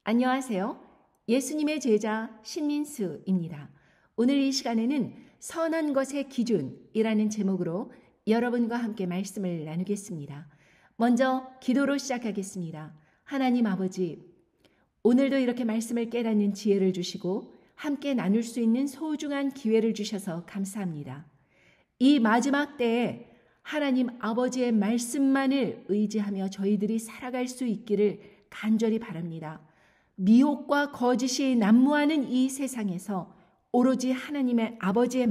안녕하세요. 예수님의 제자 신민수입니다. 오늘 이 시간에는 선한 것의 기준이라는 제목으로 여러분과 함께 말씀을 나누겠습니다. 먼저 기도로 시작하겠습니다. 하나님 아버지, 오늘도 이렇게 말씀을 깨닫는 지혜를 주시고 함께 나눌 수 있는 소중한 기회를 주셔서 감사합니다. 이 마지막 때에 하나님 아버지의 말씀만을 의지하며 저희들이 살아갈 수 있기를 간절히 바랍니다. 미혹과 거짓이 난무하는 이 세상에서 오로지 하나님의 아버지의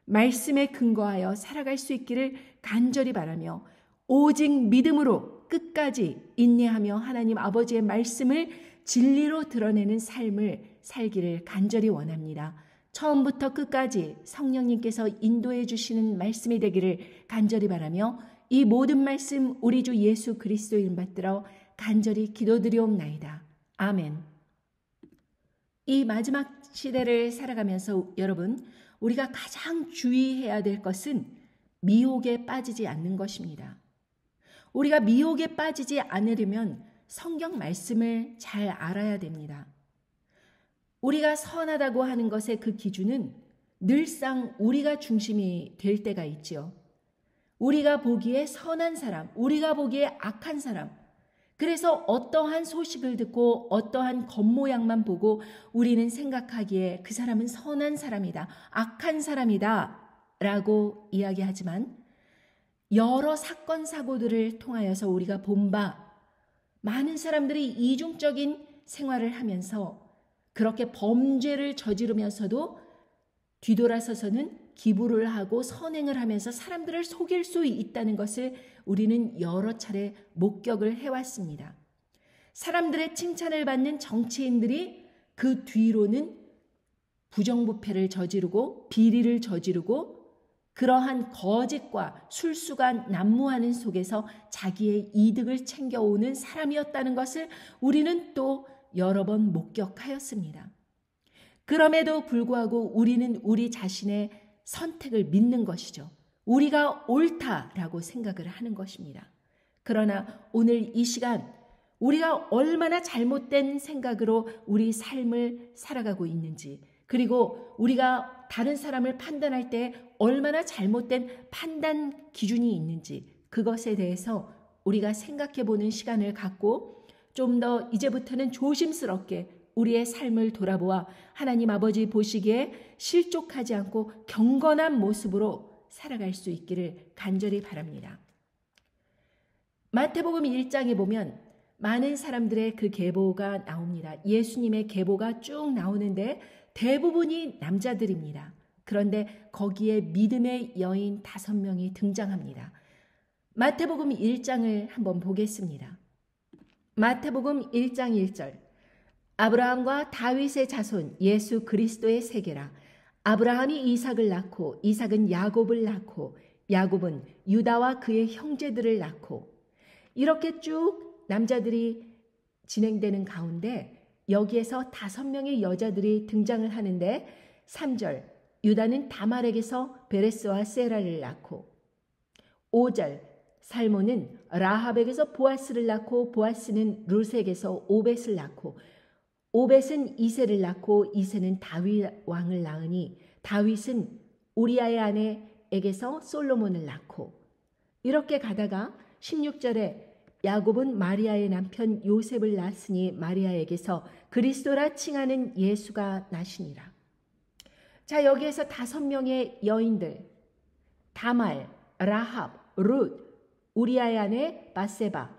말씀에 근거하여 살아갈 수 있기를 간절히 바라며 오직 믿음으로 끝까지 인내하며 하나님 아버지의 말씀을 진리로 드러내는 삶을 살기를 간절히 원합니다. 처음부터 끝까지 성령님께서 인도해 주시는 말씀이 되기를 간절히 바라며 이 모든 말씀 우리 주 예수 그리스도 이름 받들어 간절히 기도드리옵나이다. 아멘. 이 마지막 시대를 살아가면서 여러분, 우리가 가장 주의해야 될 것은 미혹에 빠지지 않는 것입니다. 우리가 미혹에 빠지지 않으려면 성경 말씀을 잘 알아야 됩니다. 우리가 선하다고 하는 것의 그 기준은 늘상 우리가 중심이 될 때가 있지요. 우리가 보기에 선한 사람, 우리가 보기에 악한 사람, 그래서 어떠한 소식을 듣고 어떠한 겉모양만 보고 우리는 생각하기에 그 사람은 선한 사람이다, 악한 사람이다 라고 이야기하지만 여러 사건 사고들을 통하여서 우리가 본 바 많은 사람들이 이중적인 생활을 하면서 그렇게 범죄를 저지르면서도 뒤돌아서서는 기부를 하고 선행을 하면서 사람들을 속일 수 있다는 것을 우리는 여러 차례 목격을 해왔습니다. 사람들의 칭찬을 받는 정치인들이 그 뒤로는 부정부패를 저지르고 비리를 저지르고 그러한 거짓과 술수가 난무하는 속에서 자기의 이득을 챙겨오는 사람이었다는 것을 우리는 또 여러 번 목격하였습니다. 그럼에도 불구하고 우리는 우리 자신의 선택을 믿는 것이죠. 우리가 옳다라고 생각을 하는 것입니다. 그러나 오늘 이 시간 우리가 얼마나 잘못된 생각으로 우리 삶을 살아가고 있는지, 그리고 우리가 다른 사람을 판단할 때 얼마나 잘못된 판단 기준이 있는지, 그것에 대해서 우리가 생각해 보는 시간을 갖고 좀 더 이제부터는 조심스럽게 우리의 삶을 돌아보아 하나님 아버지 보시기에 실족하지 않고 경건한 모습으로 살아갈 수 있기를 간절히 바랍니다. 마태복음 1장에 보면 많은 사람들의 그 계보가 나옵니다. 예수님의 계보가 쭉 나오는데 대부분이 남자들입니다. 그런데 거기에 믿음의 여인 5명이 등장합니다. 마태복음 1장을 한번 보겠습니다. 마태복음 1장 1절. 아브라함과 다윗의 자손 예수 그리스도의 세계라. 아브라함이 이삭을 낳고 이삭은 야곱을 낳고 야곱은 유다와 그의 형제들을 낳고, 이렇게 쭉 남자들이 진행되는 가운데 여기에서 5명의 여자들이 등장을 하는데 3절 유다는 다말에게서 베레스와 세라를 낳고, 5절 살몬은 라합에게서 보아스를 낳고 보아스는 룻에게서 오벳을 낳고 오벳은 이새를 낳고 이새는 다윗 왕을 낳으니 다윗은 우리아의 아내에게서 솔로몬을 낳고, 이렇게 가다가 16절에 야곱은 마리아의 남편 요셉을 낳았으니 마리아에게서 그리스도라 칭하는 예수가 나시니라. 자, 여기에서 5명의 여인들, 다말, 라합, 룻, 우리아의 아내 바세바,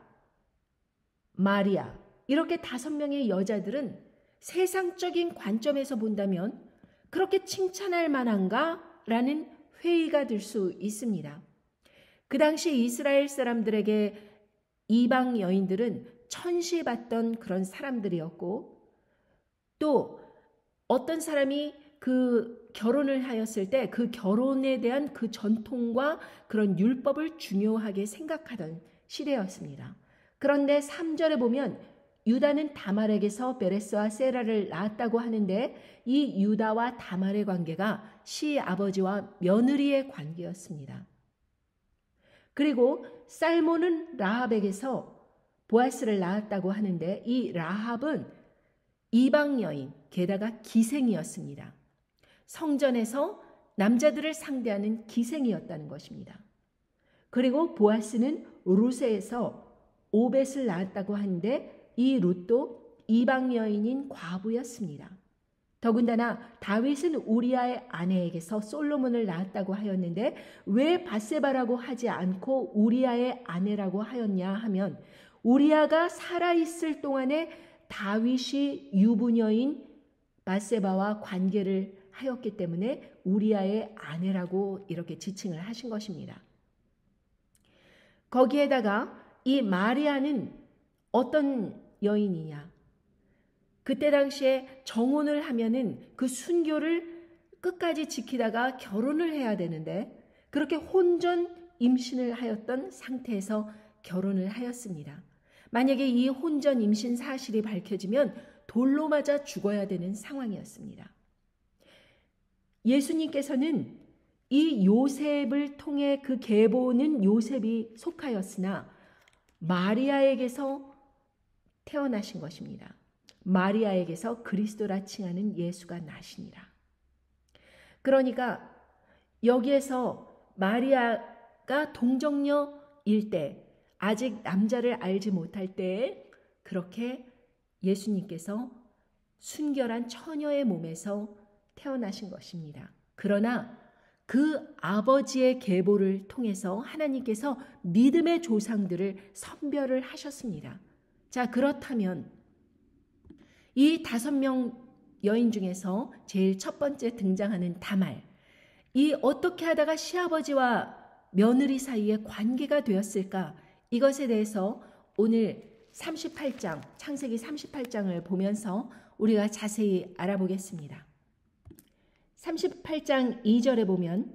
마리아, 이렇게 5명의 여자들은 세상적인 관점에서 본다면 그렇게 칭찬할 만한가? 라는 회의가 들 수 있습니다. 그 당시 이스라엘 사람들에게 이방 여인들은 천시받던 그런 사람들이었고, 또 어떤 사람이 그 결혼을 하였을 때 그 결혼에 대한 그 전통과 그런 율법을 중요하게 생각하던 시대였습니다. 그런데 3절에 보면 유다는 다말에게서 베레스와 세라를 낳았다고 하는데 이 유다와 다말의 관계가 시아버지와 며느리의 관계였습니다. 그리고 살몬은 라합에게서 보아스를 낳았다고 하는데 이 라합은 이방 여인, 게다가 기생이었습니다. 성전에서 남자들을 상대하는 기생이었다는 것입니다. 그리고 보아스는 룻에서 오벳을 낳았다고 하는데 이 룻도 이방 여인인 과부였습니다. 더군다나 다윗은 우리아의 아내에게서 솔로몬을 낳았다고 하였는데 왜 밧세바라고 하지 않고 우리아의 아내라고 하였냐 하면 우리아가 살아있을 동안에 다윗이 유부녀인 밧세바와 관계를 하였기 때문에 우리아의 아내라고 이렇게 지칭을 하신 것입니다. 거기에다가 이 마리아는 어떤 여인이냐? 그때 당시에 정혼을 하면은 그 순교를 끝까지 지키다가 결혼을 해야 되는데 그렇게 혼전 임신을 하였던 상태에서 결혼을 하였습니다. 만약에 이 혼전 임신 사실이 밝혀지면 돌로 맞아 죽어야 되는 상황이었습니다. 예수님께서는 이 요셉을 통해 그 계보는 요셉이 속하였으나 마리아에게서 태어나신 것입니다. 마리아에게서 그리스도라 칭하는 예수가 나시니라. 그러니까 여기에서 마리아가 동정녀일 때 아직 남자를 알지 못할 때에 그렇게 예수님께서 순결한 처녀의 몸에서 태어나신 것입니다. 그러나 그 아버지의 계보를 통해서 하나님께서 믿음의 조상들을 선별을 하셨습니다. 자, 그렇다면 이 5명 여인 중에서 제일 첫 번째 등장하는 다말, 이 어떻게 하다가 시아버지와 며느리 사이에 관계가 되었을까? 이것에 대해서 오늘 38장, 창세기 38장을 보면서 우리가 자세히 알아보겠습니다. 38장 2절에 보면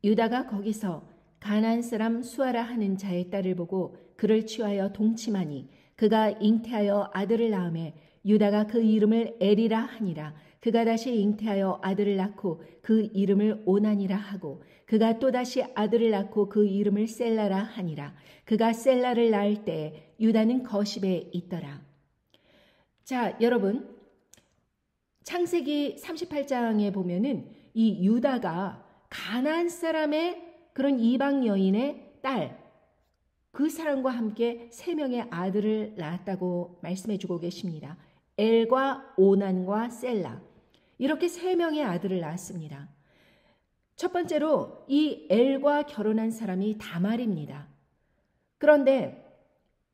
유다가 거기서 가나안 사람 수아라 하는 자의 딸을 보고 그를 취하여 동침하니 그가 잉태하여 아들을 낳으매 유다가 그 이름을 에리라 하니라. 그가 다시 잉태하여 아들을 낳고 그 이름을 오난이라 하고 그가 또다시 아들을 낳고 그 이름을 셀라라 하니라. 그가 셀라를 낳을 때에 유다는 거십에 있더라. 자, 여러분, 창세기 38장에 보면은 이 유다가 가나안 사람의 그런 이방 여인의 딸, 그 사람과 함께 3명의 아들을 낳았다고 말씀해 주고 계십니다. 엘과 오난과 셀라, 이렇게 3명의 아들을 낳았습니다. 첫 번째로 이 엘과 결혼한 사람이 다말입니다. 그런데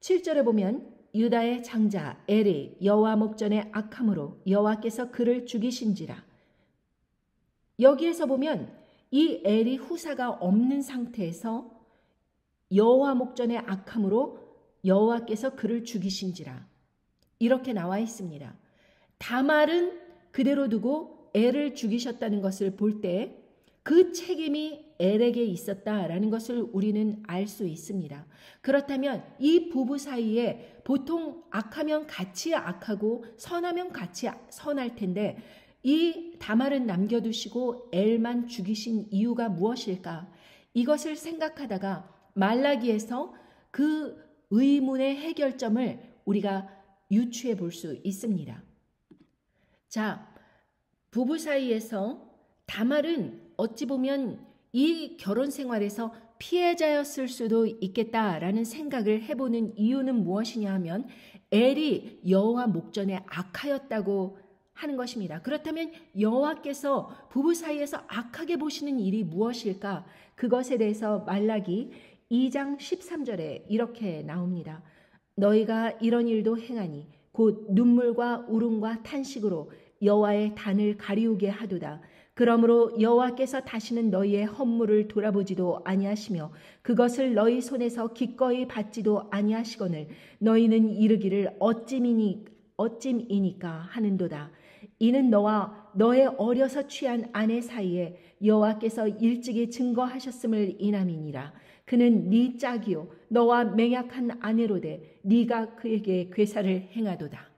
7절에 보면 유다의 장자 엘이 여호와 목전에 악함으로 여호와께서 그를 죽이신지라. 여기에서 보면 이 엘이 후사가 없는 상태에서 여호와 목전에 악함으로 여호와께서 그를 죽이신지라 이렇게 나와 있습니다. 다말은 그대로 두고 엘을 죽이셨다는 것을 볼 때 그 책임이 엘에게 있었다라는 것을 우리는 알 수 있습니다. 그렇다면 이 부부 사이에 보통 악하면 같이 악하고 선하면 같이 선할 텐데 이 다말은 남겨두시고 엘만 죽이신 이유가 무엇일까? 이것을 생각하다가 말라기에서 그 의문의 해결점을 우리가 유추해 볼 수 있습니다. 자, 부부 사이에서 다말은 어찌 보면 이 결혼 생활에서 피해자였을 수도 있겠다라는 생각을 해보는 이유는 무엇이냐 하면 엘이 여호와 목전에 악하였다고 하는 것입니다. 그렇다면 여호와께서 부부 사이에서 악하게 보시는 일이 무엇일까? 그것에 대해서 말라기 2장 13절에 이렇게 나옵니다. 너희가 이런 일도 행하니 곧 눈물과 울음과 탄식으로 여호와의 단을 가리우게 하도다. 그러므로 여호와께서 다시는 너희의 헌물을 돌아보지도 아니하시며 그것을 너희 손에서 기꺼이 받지도 아니하시거늘 너희는 이르기를 어찜이니까 하는도다. 이는 너와 너의 어려서 취한 아내 사이에 여호와께서 일찍이 증거하셨음을 인함이니라. 그는 네 짝이요 너와 맹약한 아내로되 네가 그에게 괴사를 행하도다.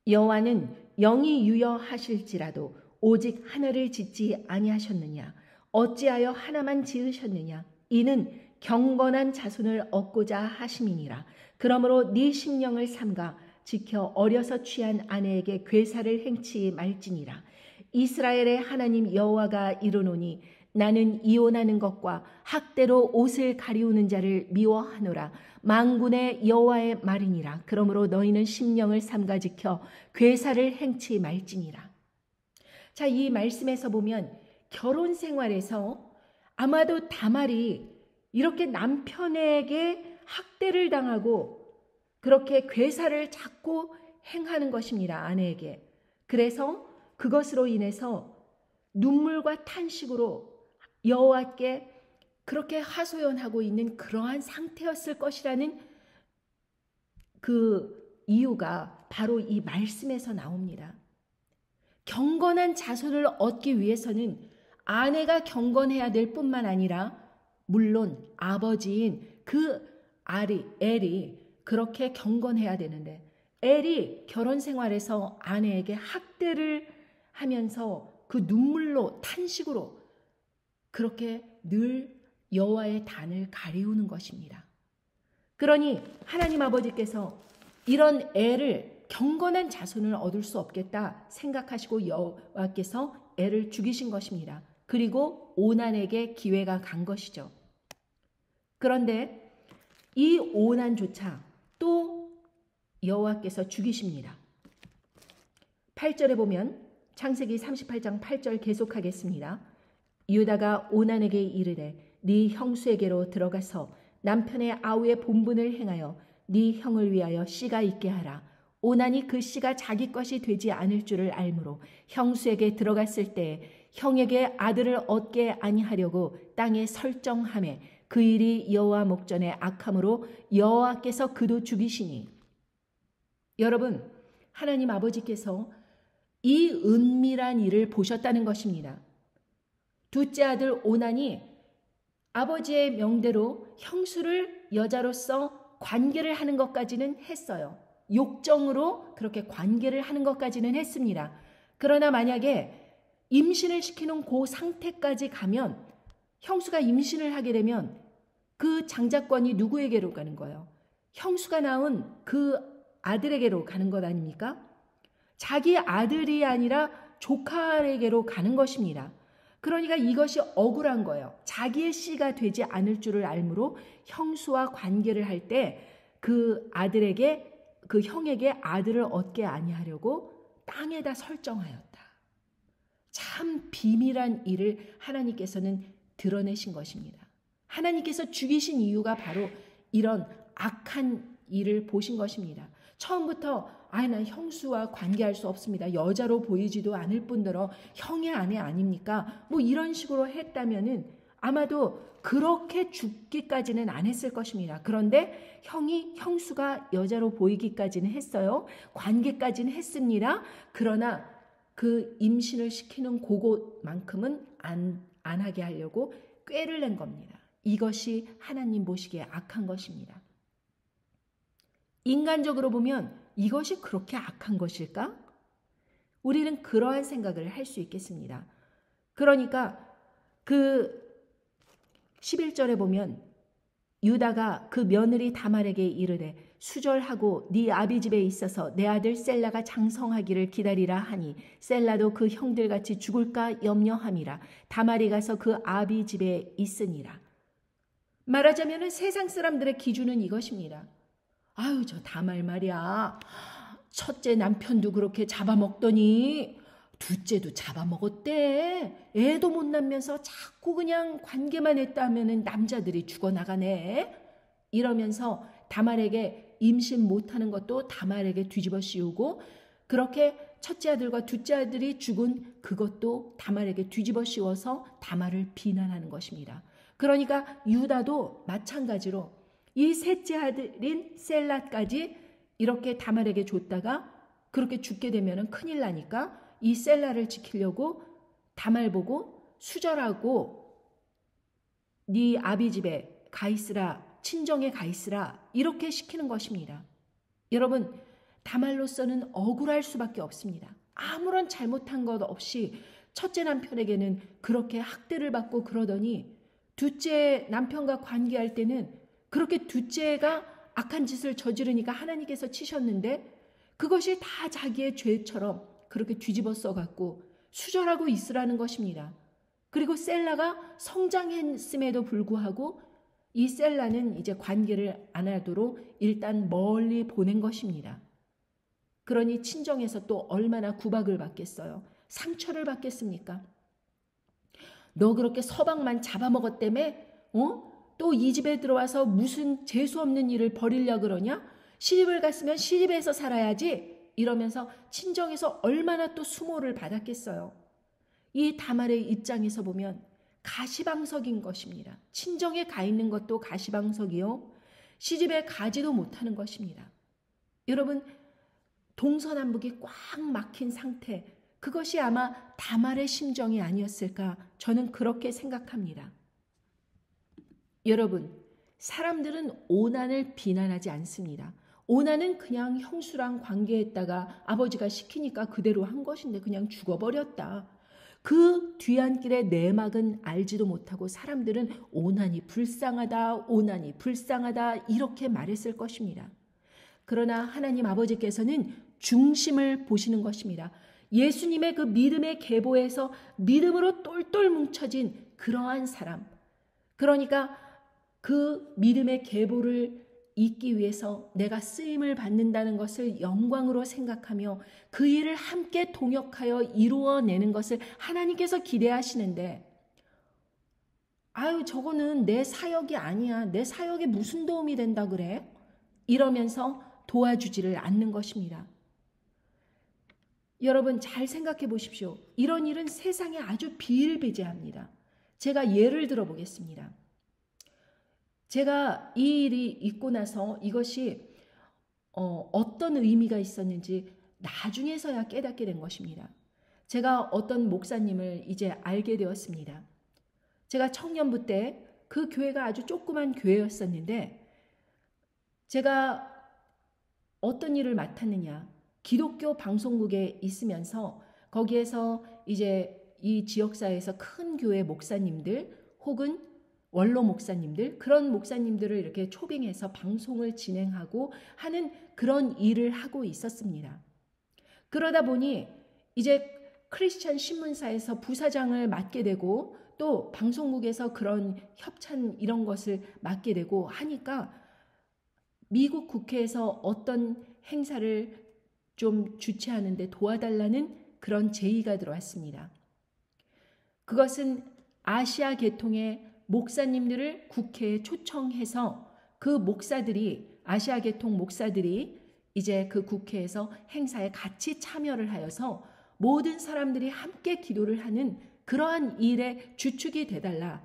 여호와는 영이 유여하실지라도 오직 하나를 짓지 아니하셨느냐? 어찌하여 하나만 지으셨느냐? 이는 경건한 자손을 얻고자 하심이니라. 그러므로 네 심령을 삼가 지켜 어려서 취한 아내에게 괴사를 행치 말지니라. 이스라엘의 하나님 여호와가 이르노니 나는 이혼하는 것과 학대로 옷을 가리우는 자를 미워하노라. 만군의 여호와의 말이니라. 그러므로 너희는 심령을 삼가 지켜 괴사를 행치 말지니라. 자, 이 말씀에서 보면 결혼 생활에서 아마도 다말이 이렇게 남편에게 학대를 당하고 그렇게 괴사를 자꾸 행하는 것입니다. 아내에게. 그래서 그것으로 인해서 눈물과 탄식으로 여호와께 그렇게 하소연하고 있는 그러한 상태였을 것이라는 그 이유가 바로 이 말씀에서 나옵니다. 경건한 자손을 얻기 위해서는 아내가 경건해야 될 뿐만 아니라 물론 아버지인 그 엘이 그렇게 경건해야 되는데 엘이 결혼 생활에서 아내에게 학대를 하면서 그 눈물로 탄식으로 그렇게 늘 여호와의 단을 가리우는 것입니다. 그러니 하나님 아버지께서 이런 엘을 경건한 자손을 얻을 수 없겠다 생각하시고 여호와께서 엘을 죽이신 것입니다. 그리고 오난에게 기회가 간 것이죠. 그런데 이 오난조차 또 여호와께서 죽이십니다. 8절에 보면 창세기 38장 8절 계속하겠습니다. 유다가 오난에게 이르되 네 형수에게로 들어가서 남편의 아우의 본분을 행하여 네 형을 위하여 씨가 있게 하라. 오난이 그 씨가 자기 것이 되지 않을 줄을 알므로 형수에게 들어갔을 때 형에게 아들을 얻게 아니하려고 땅에 설정하매 그 일이 여호와 목전에 악함으로 여호와께서 그도 죽이시니. 여러분, 하나님 아버지께서 이 은밀한 일을 보셨다는 것입니다. 둘째 아들 오난이 아버지의 명대로 형수를 여자로서 관계를 하는 것까지는 했어요. 욕정으로 그렇게 관계를 하는 것까지는 했습니다. 그러나 만약에 임신을 시키는 그 상태까지 가면 형수가 임신을 하게 되면 그 장자권이 누구에게로 가는 거예요? 형수가 낳은 그 아들에게로 가는 것 아닙니까? 자기 아들이 아니라 조카에게로 가는 것입니다. 그러니까 이것이 억울한 거예요. 자기의 씨가 되지 않을 줄을 알므로 형수와 관계를 할 때 그 아들에게 그 형에게 아들을 얻게 아니하려고 땅에다 설정하였다. 참 비밀한 일을 하나님께서는 드러내신 것입니다. 하나님께서 죽이신 이유가 바로 이런 악한 일을 보신 것입니다. 처음부터 난 형수와 관계할 수 없습니다. 여자로 보이지도 않을 뿐더러 형의 아내 아닙니까? 뭐 이런 식으로 했다면은 아마도 그렇게 죽기까지는 안 했을 것입니다. 그런데 형수가 여자로 보이기까지는 했어요. 관계까지는 했습니다. 그러나 그 임신을 시키는 그것만큼은 안 하게 하려고 꾀를 낸 겁니다. 이것이 하나님 보시기에 악한 것입니다. 인간적으로 보면 이것이 그렇게 악한 것일까? 우리는 그러한 생각을 할 수 있겠습니다. 그러니까 그 11절에 보면 유다가 그 며느리 다말에게 이르되 수절하고 네 아비 집에 있어서 내 아들 셀라가 장성하기를 기다리라 하니 셀라도 그 형들같이 죽을까 염려함이라. 다말이 가서 그 아비 집에 있으니라. 말하자면 세상 사람들의 기준은 이것입니다. 아유, 저 다말 말이야. 첫째 남편도 그렇게 잡아먹더니 둘째도 잡아먹었대. 애도 못 낳으면서 자꾸 그냥 관계만 했다 하면은 남자들이 죽어나가네. 이러면서 다말에게 임신 못하는 것도 다말에게 뒤집어 씌우고 그렇게 첫째 아들과 둘째 아들이 죽은 그것도 다말에게 뒤집어 씌워서 다말을 비난하는 것입니다. 그러니까 유다도 마찬가지로 이 셋째 아들인 셀라까지 이렇게 다말에게 줬다가 그렇게 죽게 되면 큰일 나니까 이 셀라를 지키려고 다말 보고 수절하고 네 아비 집에 가 있으라, 친정에 가 있으라 이렇게 시키는 것입니다. 여러분, 다말로서는 억울할 수밖에 없습니다. 아무런 잘못한 것 없이 첫째 남편에게는 그렇게 학대를 받고 그러더니 둘째 남편과 관계할 때는 그렇게 둘째가 악한 짓을 저지르니까 하나님께서 치셨는데 그것이 다 자기의 죄처럼 그렇게 뒤집어 써갖고 수절하고 있으라는 것입니다. 그리고 셀라가 성장했음에도 불구하고 이 셀라는 이제 관계를 안 하도록 일단 멀리 보낸 것입니다. 그러니 친정에서 또 얼마나 구박을 받겠어요. 상처를 받겠습니까? 너 그렇게 서방만 잡아먹었다며? 또 이 집에 들어와서 무슨 재수없는 일을 벌이려고 그러냐? 시집을 갔으면 시집에서 살아야지. 이러면서 친정에서 얼마나 또 수모를 받았겠어요. 이 다말의 입장에서 보면 가시방석인 것입니다. 친정에 가 있는 것도 가시방석이요. 시집에 가지도 못하는 것입니다. 여러분, 동서남북이 꽉 막힌 상태, 그것이 아마 다말의 심정이 아니었을까 저는 그렇게 생각합니다. 여러분, 사람들은 오난을 비난하지 않습니다. 오난은 그냥 형수랑 관계했다가 아버지가 시키니까 그대로 한 것인데 그냥 죽어버렸다. 그 뒤안길의 내막은 알지도 못하고 사람들은 오난이 불쌍하다, 오난이 불쌍하다 이렇게 말했을 것입니다. 그러나 하나님 아버지께서는 중심을 보시는 것입니다. 예수님의 그 믿음의 계보에서 믿음으로 똘똘 뭉쳐진 그러한 사람, 그러니까 그 믿음의 계보를 잇기 위해서 내가 쓰임을 받는다는 것을 영광으로 생각하며 그 일을 함께 동역하여 이루어내는 것을 하나님께서 기대하시는데, 아유 저거는 내 사역이 아니야, 내 사역에 무슨 도움이 된다 그래? 이러면서 도와주지를 않는 것입니다. 여러분 잘 생각해 보십시오. 이런 일은 세상에 아주 비일비재합니다. 제가 예를 들어 보겠습니다. 제가 이 일이 있고 나서 이것이 어떤 의미가 있었는지 나중에서야 깨닫게 된 것입니다. 제가 어떤 목사님을 이제 알게 되었습니다. 제가 청년부 때 그 교회가 아주 조그만 교회였었는데 제가 어떤 일을 맡았느냐. 기독교 방송국에 있으면서 거기에서 이제 이 지역사회에서 큰 교회 목사님들 혹은 원로 목사님들, 그런 목사님들을 이렇게 초빙해서 방송을 진행하고 하는 그런 일을 하고 있었습니다. 그러다 보니 이제 크리스찬 신문사에서 부사장을 맡게 되고 또 방송국에서 그런 협찬 이런 것을 맡게 되고 하니까 미국 국회에서 어떤 행사를 좀 주최하는데 도와달라는 그런 제의가 들어왔습니다. 그것은 아시아 계통의 목사님들을 국회에 초청해서 그 목사들이, 아시아 계통 목사들이 이제 그 국회에서 행사에 같이 참여를 하여서 모든 사람들이 함께 기도를 하는 그러한 일의 주축이 되달라.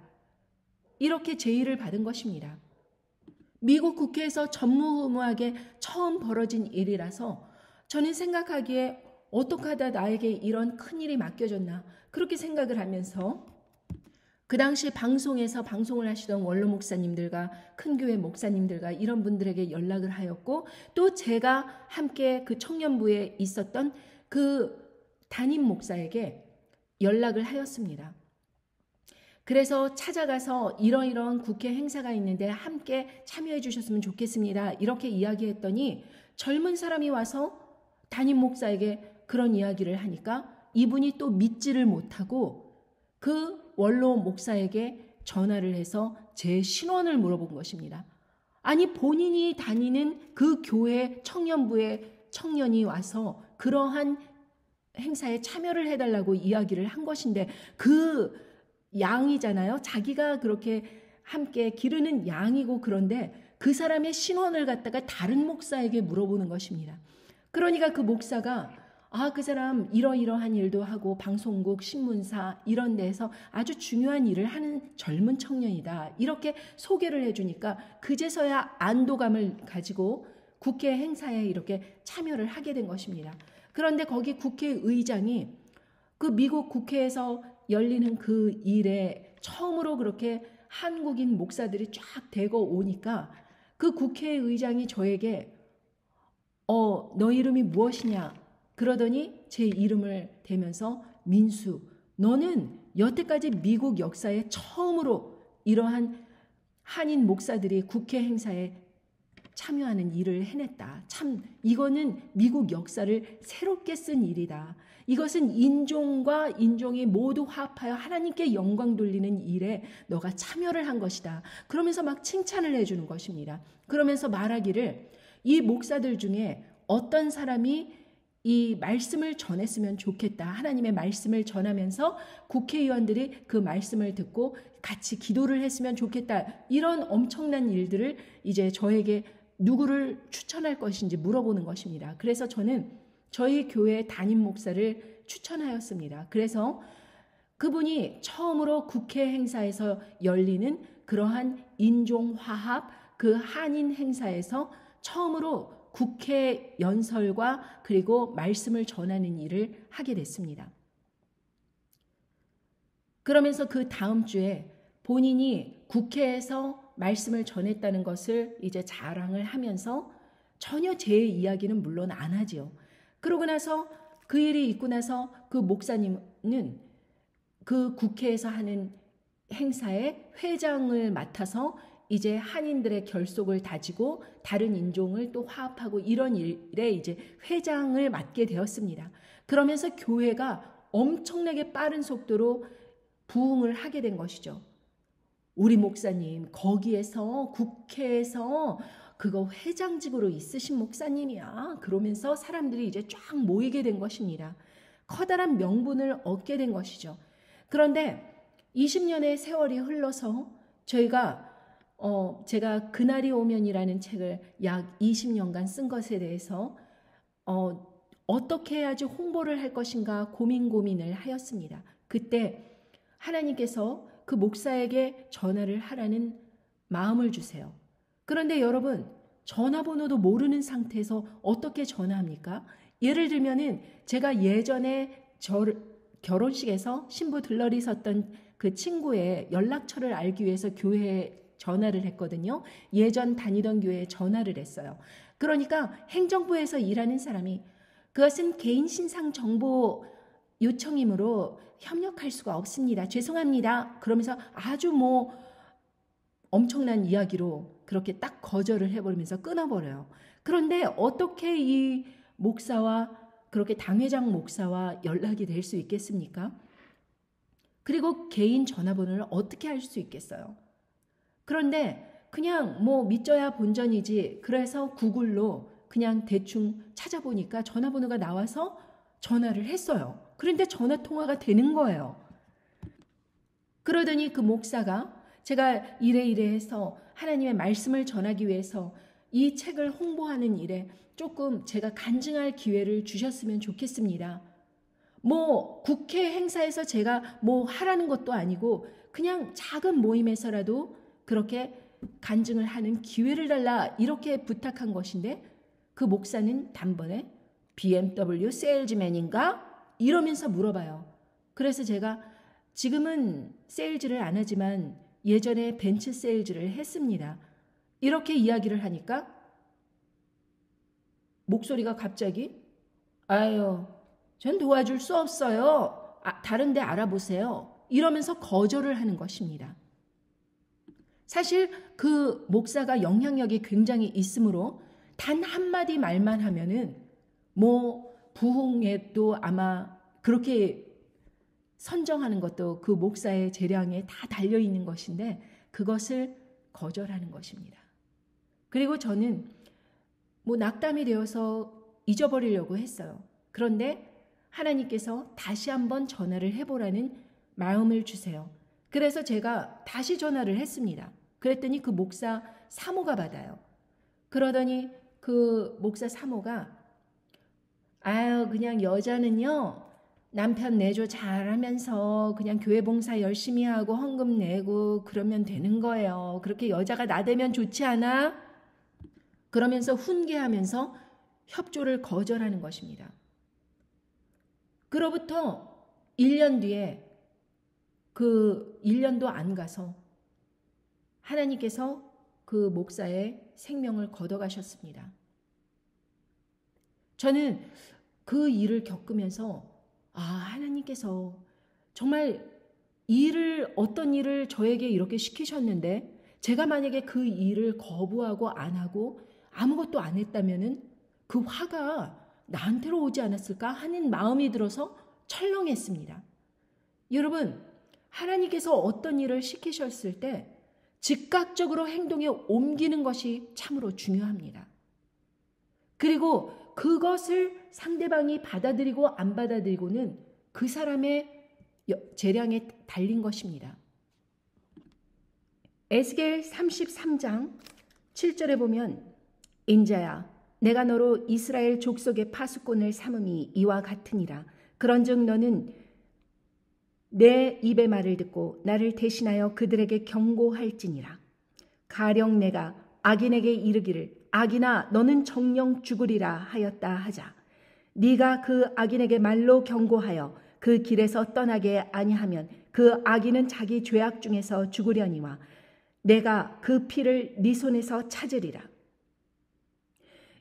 이렇게 제의를 받은 것입니다. 미국 국회에서 전무후무하게 처음 벌어진 일이라서 저는 생각하기에 어떻게 하다 나에게 이런 큰일이 맡겨졌나 그렇게 생각을 하면서 그 당시 방송에서 방송을 하시던 원로 목사님들과 큰 교회 목사님들과 이런 분들에게 연락을 하였고 또 제가 함께 그 청년부에 있었던 그 담임 목사에게 연락을 하였습니다. 그래서 찾아가서 이러이러한 국회 행사가 있는데 함께 참여해 주셨으면 좋겠습니다. 이렇게 이야기했더니 젊은 사람이 와서 담임 목사에게 그런 이야기를 하니까 이분이 또 믿지를 못하고 그 원로 목사에게 전화를 해서 제 신원을 물어본 것입니다. 아니 본인이 다니는 그 교회 청년부의 청년이 와서 그러한 행사에 참여를 해달라고 이야기를 한 것인데 그 양이잖아요. 자기가 그렇게 함께 기르는 양이고 그런데 그 사람의 신원을 갖다가 다른 목사에게 물어보는 것입니다. 그러니까 그 목사가 그 사람 이러이러한 일도 하고 방송국, 신문사 이런 데서 아주 중요한 일을 하는 젊은 청년이다. 이렇게 소개를 해주니까 그제서야 안도감을 가지고 국회 행사에 이렇게 참여를 하게 된 것입니다. 그런데 거기 국회의장이 그 미국 국회에서 열리는 그 일에 처음으로 그렇게 한국인 목사들이 쫙 대거 오니까 그 국회의장이 저에게 너 이름이 무엇이냐? 그러더니 제 이름을 대면서 민수, 너는 여태까지 미국 역사에 처음으로 이러한 한인 목사들이 국회 행사에 참여하는 일을 해냈다. 참 이거는 미국 역사를 새롭게 쓴 일이다. 이것은 인종과 인종이 모두 화합하여 하나님께 영광 돌리는 일에 너가 참여를 한 것이다. 그러면서 막 칭찬을 해주는 것입니다. 그러면서 말하기를 이 목사들 중에 어떤 사람이 이 말씀을 전했으면 좋겠다. 하나님의 말씀을 전하면서 국회의원들이 그 말씀을 듣고 같이 기도를 했으면 좋겠다. 이런 엄청난 일들을 이제 저에게 누구를 추천할 것인지 물어보는 것입니다. 그래서 저는 저희 교회 담임 목사를 추천하였습니다. 그래서 그분이 처음으로 국회 행사에서 열리는 그러한 인종화합 그 한인 행사에서 처음으로 국회 연설과 그리고 말씀을 전하는 일을 하게 됐습니다. 그러면서 그 다음 주에 본인이 국회에서 말씀을 전했다는 것을 이제 자랑을 하면서 전혀 제 이야기는 물론 안 하지요. 그러고 나서 그 일이 있고 나서 그 목사님은 그 국회에서 하는 행사의 회장을 맡아서 이제 한인들의 결속을 다지고 다른 인종을 또 화합하고 이런 일에 이제 회장을 맡게 되었습니다. 그러면서 교회가 엄청나게 빠른 속도로 부흥을 하게 된 것이죠. 우리 목사님 거기에서 국회에서 그거 회장직으로 있으신 목사님이야. 그러면서 사람들이 이제 쫙 모이게 된 것입니다. 커다란 명분을 얻게 된 것이죠. 그런데 20년의 세월이 흘러서 제가 그날이 오면이라는 책을 약 20년간 쓴 것에 대해서 어떻게 해야지 홍보를 할 것인가 고민을 하였습니다. 그때 하나님께서 그 목사에게 전화를 하라는 마음을 주세요. 그런데 여러분 전화번호도 모르는 상태에서 어떻게 전화합니까? 예를 들면은 제가 예전에 결혼식에서 신부 들러리 섰던 그 친구의 연락처를 알기 위해서 교회에 전화를 했거든요. 예전 다니던 교회에 전화를 했어요. 그러니까 행정부에서 일하는 사람이 그것은 개인 신상 정보 요청이므로 협력할 수가 없습니다. 죄송합니다. 그러면서 아주 엄청난 이야기로 그렇게 딱 거절을 해버리면서 끊어버려요. 그런데 어떻게 이 목사와 그렇게 당회장 목사와 연락이 될 수 있겠습니까? 그리고 개인 전화번호를 어떻게 할 수 있겠어요? 그런데 그냥 믿져야 본전이지 그래서 구글로 그냥 대충 찾아보니까 전화번호가 나와서 전화를 했어요. 그런데 전화통화가 되는 거예요. 그러더니 그 목사가 제가 이래 해서 하나님의 말씀을 전하기 위해서 이 책을 홍보하는 일에 조금 제가 간증할 기회를 주셨으면 좋겠습니다. 국회 행사에서 제가 하라는 것도 아니고 그냥 작은 모임에서라도 그렇게 간증을 하는 기회를 달라 이렇게 부탁한 것인데 그 목사는 단번에 BMW 세일즈맨인가? 이러면서 물어봐요. 그래서 제가 지금은 세일즈를 안 하지만 예전에 벤츠 세일즈를 했습니다. 이렇게 이야기를 하니까 목소리가 갑자기 아유 전 도와줄 수 없어요. 다른 데 알아보세요. 이러면서 거절을 하는 것입니다. 사실 그 목사가 영향력이 굉장히 있으므로 단 한마디 말만 하면은 부흥에도 아마 그렇게 선정하는 것도 그 목사의 재량에 다 달려있는 것인데 그것을 거절하는 것입니다. 그리고 저는 낙담이 되어서 잊어버리려고 했어요. 그런데 하나님께서 다시 한번 전화를 해보라는 마음을 주세요. 그래서 제가 다시 전화를 했습니다. 그랬더니 그 목사 사모가 받아요. 그러더니 그 목사 사모가 그냥 여자는요 남편 내조 잘하면서 그냥 교회 봉사 열심히 하고 헌금 내고 그러면 되는 거예요. 그렇게 여자가 나대면 좋지 않아? 그러면서 훈계하면서 협조를 거절하는 것입니다. 그로부터 1년 뒤에 그 1년도 안 가서 하나님께서 그 목사의 생명을 걷어가셨습니다. 저는 그 일을 겪으면서 하나님께서 정말 어떤 일을 저에게 이렇게 시키셨는데 제가 만약에 그 일을 거부하고 안 하고 아무것도 안 했다면은 그 화가 나한테로 오지 않았을까 하는 마음이 들어서 철렁했습니다. 여러분, 하나님께서 어떤 일을 시키셨을 때 즉각적으로 행동에 옮기는 것이 참으로 중요합니다. 그리고 그것을 상대방이 받아들이고 안 받아들이고는 그 사람의 재량에 달린 것입니다. 에스겔 33장 7절에 보면 인자야 내가 너로 이스라엘 족속의 파수꾼을 삼음이 이와 같으니라. 그런즉 너는 내 입의 말을 듣고 나를 대신하여 그들에게 경고할지니라. 가령 내가 악인에게 이르기를 악인아 너는 정령 죽으리라 하였다 하자. 네가 그 악인에게 말로 경고하여 그 길에서 떠나게 아니하면 그 악인은 자기 죄악 중에서 죽으려니와 내가 그 피를 네 손에서 찾으리라.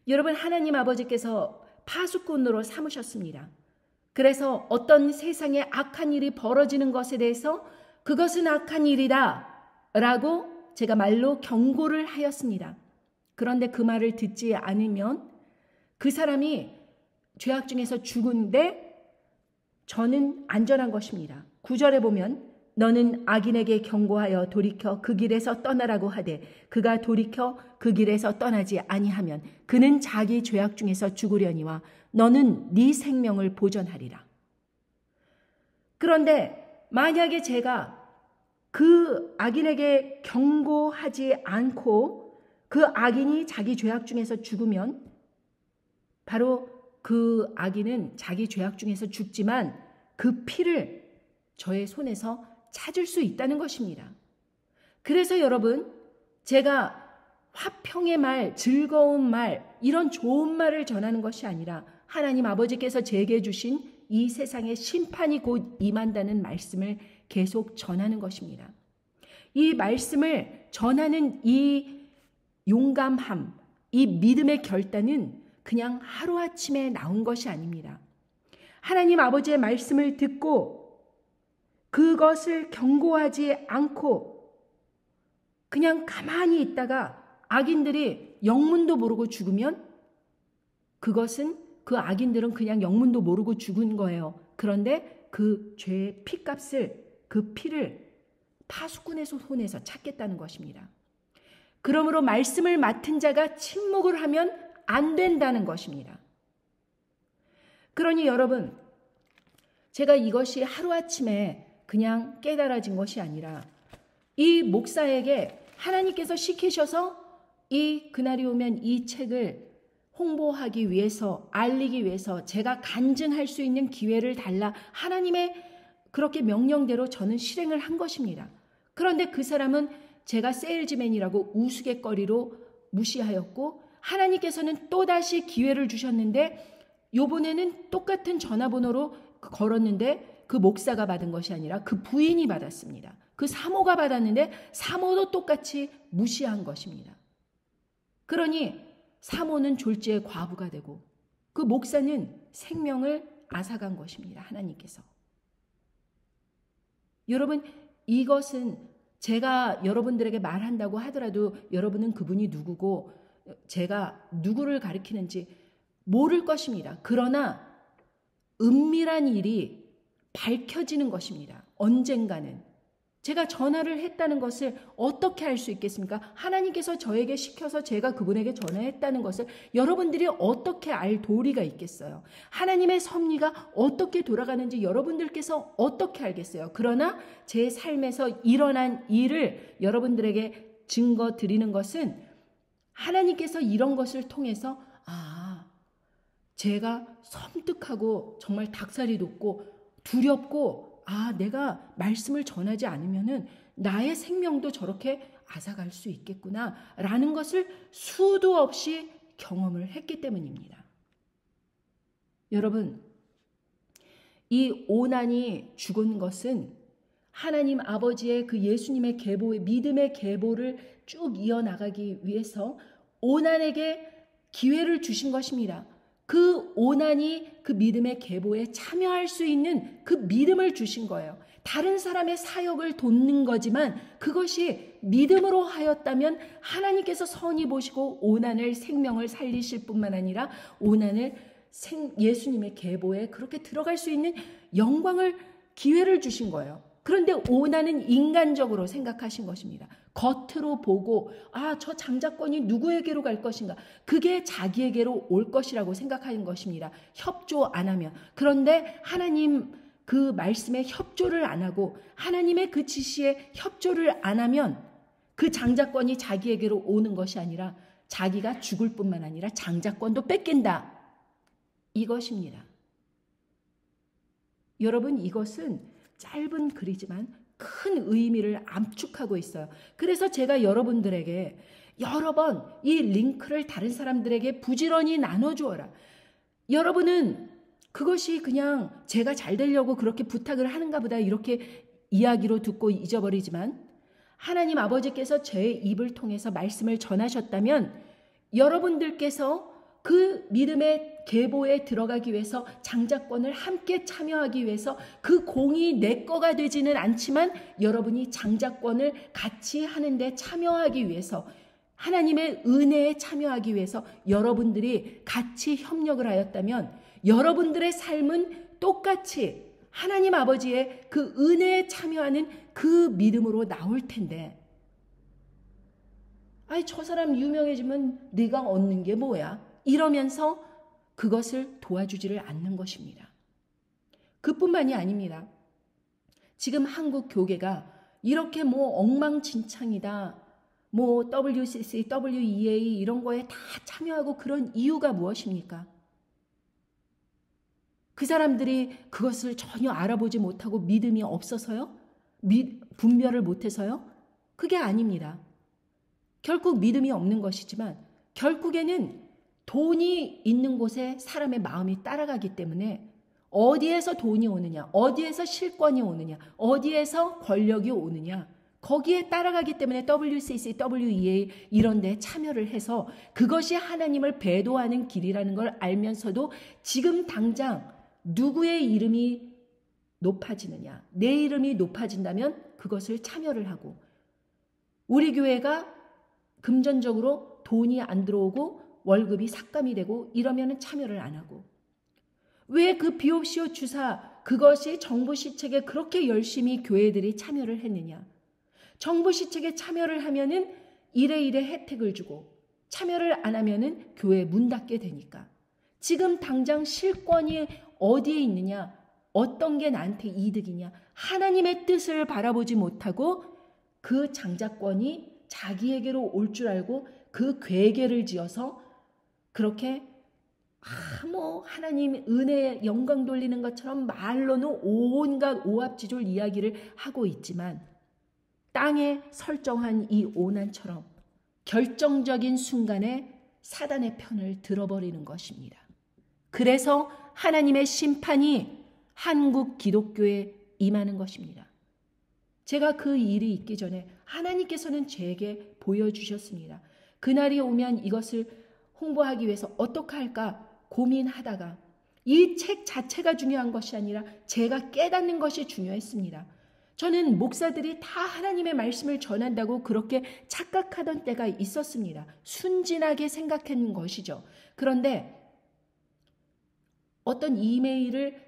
여러분, 하나님 아버지께서 파수꾼으로 삼으셨습니다. 그래서 어떤 세상에 악한 일이 벌어지는 것에 대해서 그것은 악한 일이다 라고 제가 말로 경고를 하였습니다. 그런데 그 말을 듣지 않으면 그 사람이 죄악 중에서 죽은데 저는 안전한 것입니다. 9절에 보면 너는 악인에게 경고하여 돌이켜 그 길에서 떠나라고 하되 그가 돌이켜 그 길에서 떠나지 아니하면 그는 자기 죄악 중에서 죽으려니와 너는 네 생명을 보존하리라. 그런데 만약에 제가 그 악인에게 경고하지 않고 그 악인이 자기 죄악 중에서 죽으면 바로 그 악인은 자기 죄악 중에서 죽지만 그 피를 저의 손에서 찾을 수 있다는 것입니다. 그래서 여러분, 제가 화평의 말, 즐거운 말, 이런 좋은 말을 전하는 것이 아니라 하나님 아버지께서 제게 주신 이 세상의 심판이 곧 임한다는 말씀을 계속 전하는 것입니다. 이 말씀을 전하는 이 용감함, 이 믿음의 결단은 그냥 하루아침에 나온 것이 아닙니다. 하나님 아버지의 말씀을 듣고 그것을 경고하지 않고 그냥 가만히 있다가 악인들이 영문도 모르고 죽으면 그것은 그 악인들은 그냥 영문도 모르고 죽은 거예요. 그런데 그 죄의 피값을, 그 피를 파수꾼의 손에서 찾겠다는 것입니다. 그러므로 말씀을 맡은 자가 침묵을 하면 안 된다는 것입니다. 그러니 여러분, 제가 이것이 하루아침에 그냥 깨달아진 것이 아니라 이 목사에게 하나님께서 시키셔서 이 그날이 오면 이 책을 홍보하기 위해서, 알리기 위해서 제가 간증할 수 있는 기회를 달라 하나님의 그렇게 명령대로 저는 실행을 한 것입니다. 그런데 그 사람은 제가 세일즈맨이라고 우스갯거리로 무시하였고 하나님께서는 또다시 기회를 주셨는데 요번에는 똑같은 전화번호로 걸었는데 그 목사가 받은 것이 아니라 그 부인이 받았습니다. 그 사모가 받았는데 사모도 똑같이 무시한 것입니다. 그러니 사모는 졸지에 과부가 되고 그 목사는 생명을 앗아간 것입니다. 하나님께서. 여러분, 이것은 제가 여러분들에게 말한다고 하더라도 여러분은 그분이 누구고 제가 누구를 가리키는지 모를 것입니다. 그러나 은밀한 일이 밝혀지는 것입니다. 언젠가는. 제가 전화를 했다는 것을 어떻게 알 수 있겠습니까? 하나님께서 저에게 시켜서 제가 그분에게 전화했다는 것을 여러분들이 어떻게 알 도리가 있겠어요? 하나님의 섭리가 어떻게 돌아가는지 여러분들께서 어떻게 알겠어요? 그러나 제 삶에서 일어난 일을 여러분들에게 증거 드리는 것은 하나님께서 이런 것을 통해서 제가 섬뜩하고 정말 닭살이 돋고 두렵고 내가 말씀을 전하지 않으면은 나의 생명도 저렇게 앗아갈 수 있겠구나 라는 것을 수도 없이 경험을 했기 때문입니다. 여러분, 이 오난이 죽은 것은 하나님 아버지의 그 예수님의 계보의 믿음의 계보를 쭉 이어나가기 위해서 오난에게 기회를 주신 것입니다. 그 오난이 그 믿음의 계보에 참여할 수 있는 그 믿음을 주신 거예요. 다른 사람의 사역을 돕는 거지만 그것이 믿음으로 하였다면 하나님께서 선히 보시고 오난을 생명을 살리실 뿐만 아니라 오난을 예수님의 계보에 그렇게 들어갈 수 있는 영광을 기회를 주신 거예요. 그런데 오난은 인간적으로 생각하신 것입니다. 겉으로 보고 저 장자권이 누구에게로 갈 것인가? 그게 자기에게로 올 것이라고 생각하는 것입니다. 협조 안 하면. 그런데 하나님 그 말씀에 협조를 안 하고 하나님의 그 지시에 협조를 안 하면 그 장자권이 자기에게로 오는 것이 아니라 자기가 죽을 뿐만 아니라 장자권도 뺏긴다. 이것입니다. 여러분, 이것은 짧은 글이지만 큰 의미를 압축하고 있어요. 그래서 제가 여러분들에게 여러 번 이 링크를 다른 사람들에게 부지런히 나눠주어라. 여러분은 그것이 그냥 제가 잘 되려고 그렇게 부탁을 하는가 보다 이렇게 이야기로 듣고 잊어버리지만 하나님 아버지께서 제 입을 통해서 말씀을 전하셨다면 여러분들께서 그 믿음의 계보에 들어가기 위해서 장자권을 함께 참여하기 위해서 그 공이 내 거가 되지는 않지만 여러분이 장자권을 같이 하는데 참여하기 위해서 하나님의 은혜에 참여하기 위해서 여러분들이 같이 협력을 하였다면 여러분들의 삶은 똑같이 하나님 아버지의 그 은혜에 참여하는 그 믿음으로 나올 텐데 저 사람 유명해지면 네가 얻는 게 뭐야? 이러면서 그것을 도와주지를 않는 것입니다. 그뿐만이 아닙니다. 지금 한국 교계가 이렇게 엉망진창이다. WCC, WEA 이런 거에 다 참여하고 그런 이유가 무엇입니까? 그 사람들이 그것을 전혀 알아보지 못하고 믿음이 없어서요? 분별을 못해서요? 그게 아닙니다. 결국 믿음이 없는 것이지만 결국에는 돈이 있는 곳에 사람의 마음이 따라가기 때문에 어디에서 돈이 오느냐, 어디에서 실권이 오느냐, 어디에서 권력이 오느냐 거기에 따라가기 때문에 WCC, WEA 이런 데 참여를 해서 그것이 하나님을 배도하는 길이라는 걸 알면서도 지금 당장 누구의 이름이 높아지느냐, 내 이름이 높아진다면 그것을 참여를 하고 우리 교회가 금전적으로 돈이 안 들어오고 월급이 삭감이 되고 이러면 참여를 안 하고 왜 그 비옵시오 주사 그것이 정부 시책에 그렇게 열심히 교회들이 참여를 했느냐. 정부 시책에 참여를 하면은 이래 혜택을 주고 참여를 안 하면은 교회 문 닫게 되니까 지금 당장 실권이 어디에 있느냐 어떤 게 나한테 이득이냐 하나님의 뜻을 바라보지 못하고 그 장자권이 자기에게로 올 줄 알고 그 괴계를 지어서 그렇게 하나님 은혜에 영광 돌리는 것처럼 말로는 온갖 오합지졸 이야기를 하고 있지만 땅에 설정한 이 오난처럼 결정적인 순간에 사단의 편을 들어버리는 것입니다. 그래서 하나님의 심판이 한국 기독교에 임하는 것입니다. 제가 그 일이 있기 전에 하나님께서는 제게 보여주셨습니다. 그날이 오면 이것을 홍보하기 위해서 어떻게 할까 고민하다가 이 책 자체가 중요한 것이 아니라 제가 깨닫는 것이 중요했습니다. 저는 목사들이 다 하나님의 말씀을 전한다고 그렇게 착각하던 때가 있었습니다. 순진하게 생각한 것이죠. 그런데 어떤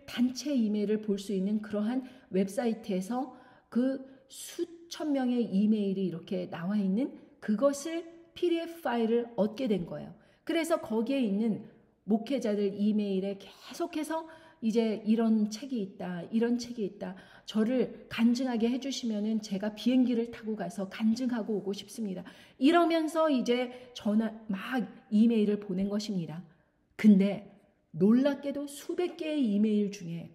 단체 이메일을 볼 수 있는 그러한 웹사이트에서 그 수천 명의 이메일이 이렇게 나와 있는 그것을 PDF 파일을 얻게 된 거예요. 그래서 거기에 있는 목회자들 이메일에 계속해서 이제 이런 책이 있다, 이런 책이 있다. 저를 간증하게 해주시면은 제가 비행기를 타고 가서 간증하고 오고 싶습니다. 이러면서 이제 막 이메일을 보낸 것입니다. 근데 놀랍게도 수백 개의 이메일 중에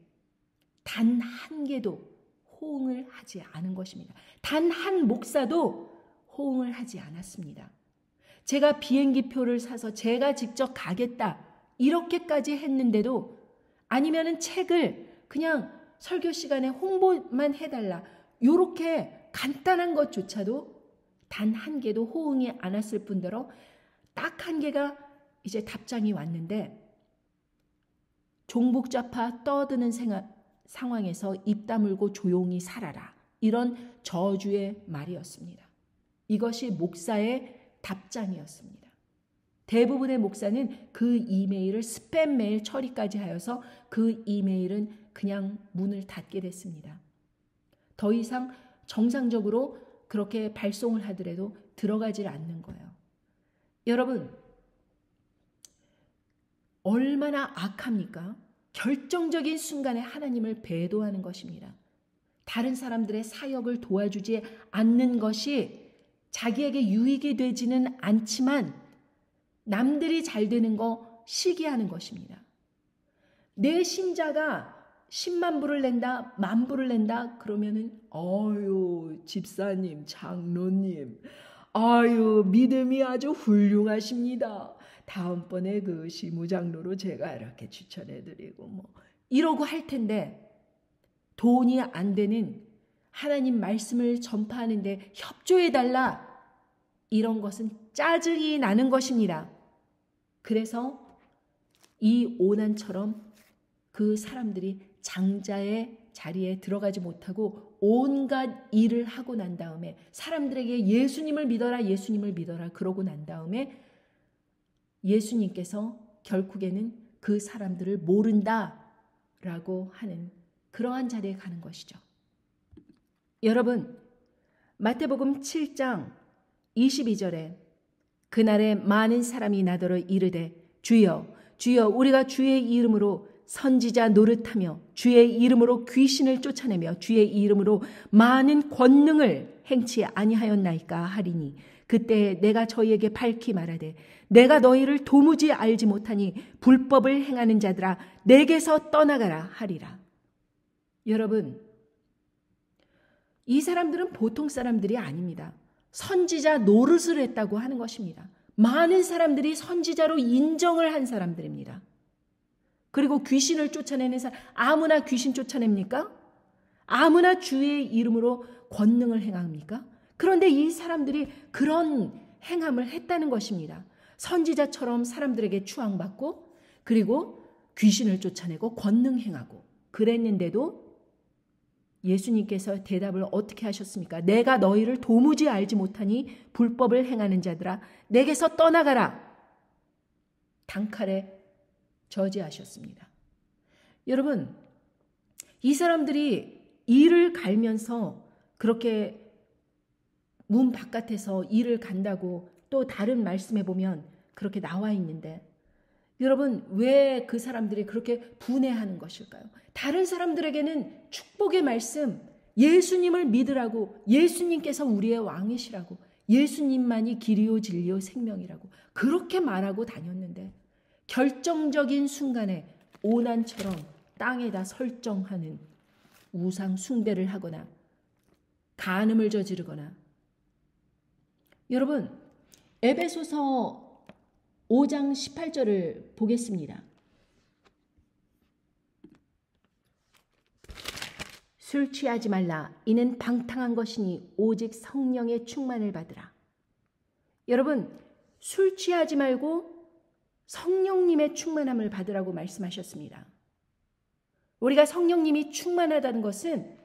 단 한 개도 호응을 하지 않은 것입니다. 단 한 목사도 호응을 하지 않았습니다. 제가 비행기표를 사서 제가 직접 가겠다 이렇게까지 했는데도 아니면은 책을 그냥 설교 시간에 홍보만 해달라 이렇게 간단한 것조차도 단 한 개도 호응이 안 왔을 뿐더러 딱 한 개가 이제 답장이 왔는데 종북좌파 떠드는 상황에서 입 다물고 조용히 살아라. 이런 저주의 말이었습니다. 이것이 목사의 답장이었습니다. 대부분의 목사는 그 이메일을 스팸 메일 처리까지 하여서 그 이메일은 그냥 문을 닫게 됐습니다. 더 이상 정상적으로 그렇게 발송을 하더라도 들어가질 않는 거예요. 여러분, 얼마나 악합니까? 결정적인 순간에 하나님을 배도하는 것입니다. 다른 사람들의 사역을 도와주지 않는 것이 자기에게 유익이 되지는 않지만 남들이 잘 되는 거 시기하는 것입니다. 내 신자가 10만 불을 낸다, 10,000 불을 낸다 그러면은 아유 집사님, 장로님, 아유 믿음이 아주 훌륭하십니다. 다음번에 그 시무장로로 제가 이렇게 추천해드리고 뭐 이러고 할 텐데 돈이 안 되는 하나님 말씀을 전파하는데 협조해달라 이런 것은 짜증이 나는 것입니다. 그래서 이 오난처럼 그 사람들이 장자의 자리에 들어가지 못하고 온갖 일을 하고 난 다음에 사람들에게 예수님을 믿어라 예수님을 믿어라 그러고 난 다음에 예수님께서 결국에는 그 사람들을 모른다라고 하는 그러한 자리에 가는 것이죠. 여러분, 마태복음 7장 22절에 그날에 많은 사람이 나더러 이르되 주여 주여 우리가 주의 이름으로 선지자 노릇하며 주의 이름으로 귀신을 쫓아내며 주의 이름으로 많은 권능을 행치 아니하였나이까 하리니 그때 내가 저희에게 밝히 말하되 내가 너희를 도무지 알지 못하니 불법을 행하는 자들아 내게서 떠나가라 하리라. 여러분, 이 사람들은 보통 사람들이 아닙니다. 선지자 노릇을 했다고 하는 것입니다. 많은 사람들이 선지자로 인정을 한 사람들입니다. 그리고 귀신을 쫓아내는 사람, 아무나 귀신 쫓아냅니까? 아무나 주의 이름으로 권능을 행합니까? 그런데 이 사람들이 그런 행함을 했다는 것입니다. 선지자처럼 사람들에게 추앙받고 그리고 귀신을 쫓아내고 권능 행하고 그랬는데도 예수님께서 대답을 어떻게 하셨습니까? 내가 너희를 도무지 알지 못하니 불법을 행하는 자들아 내게서 떠나가라. 단칼에 저지하셨습니다. 여러분, 이 사람들이 일을 갈면서 그렇게 문 바깥에서 일을 간다고 또 다른 말씀에 보면 그렇게 나와 있는데 여러분 왜 그 사람들이 그렇게 분해하는 것일까요? 다른 사람들에게는 축복의 말씀, 예수님을 믿으라고 예수님께서 우리의 왕이시라고 예수님만이 길이요 진리요 생명이라고 그렇게 말하고 다녔는데 결정적인 순간에 오난처럼 땅에다 설정하는 우상 숭배를 하거나 간음을 저지르거나 여러분 에베소서 5장 18절을 보겠습니다. 술 취하지 말라. 이는 방탕한 것이니 오직 성령의 충만을 받으라. 여러분 술 취하지 말고 성령님의 충만함을 받으라고 말씀하셨습니다. 우리가 성령님이 충만하다는 것은